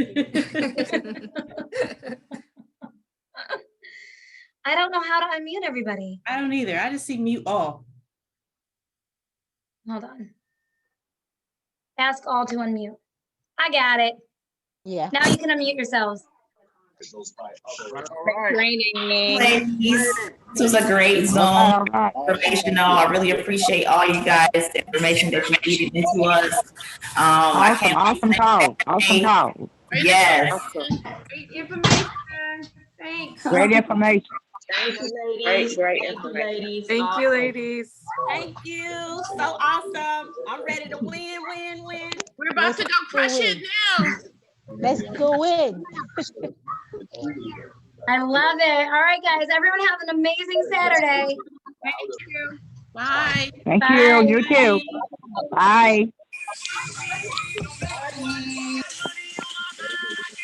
I don't know how to unmute everybody. I don't either. I just see mute all. Hold on. Ask all to unmute. I got it. Yeah. Now you can unmute yourselves. Training. Ladies, this was a great Zoom informational. I really appreciate all you guys, the information that you feeding into us. Awesome talk. Yes. Great information. Thanks. Great information. Thank you, ladies. Great information. Thank you, ladies. Thank you. So awesome. I'm ready to win. We're about to go crush it now. Let's go in. I love it. All right, guys. Everyone have an amazing Saturday. Thank you. Bye. Thank you. You too. Bye.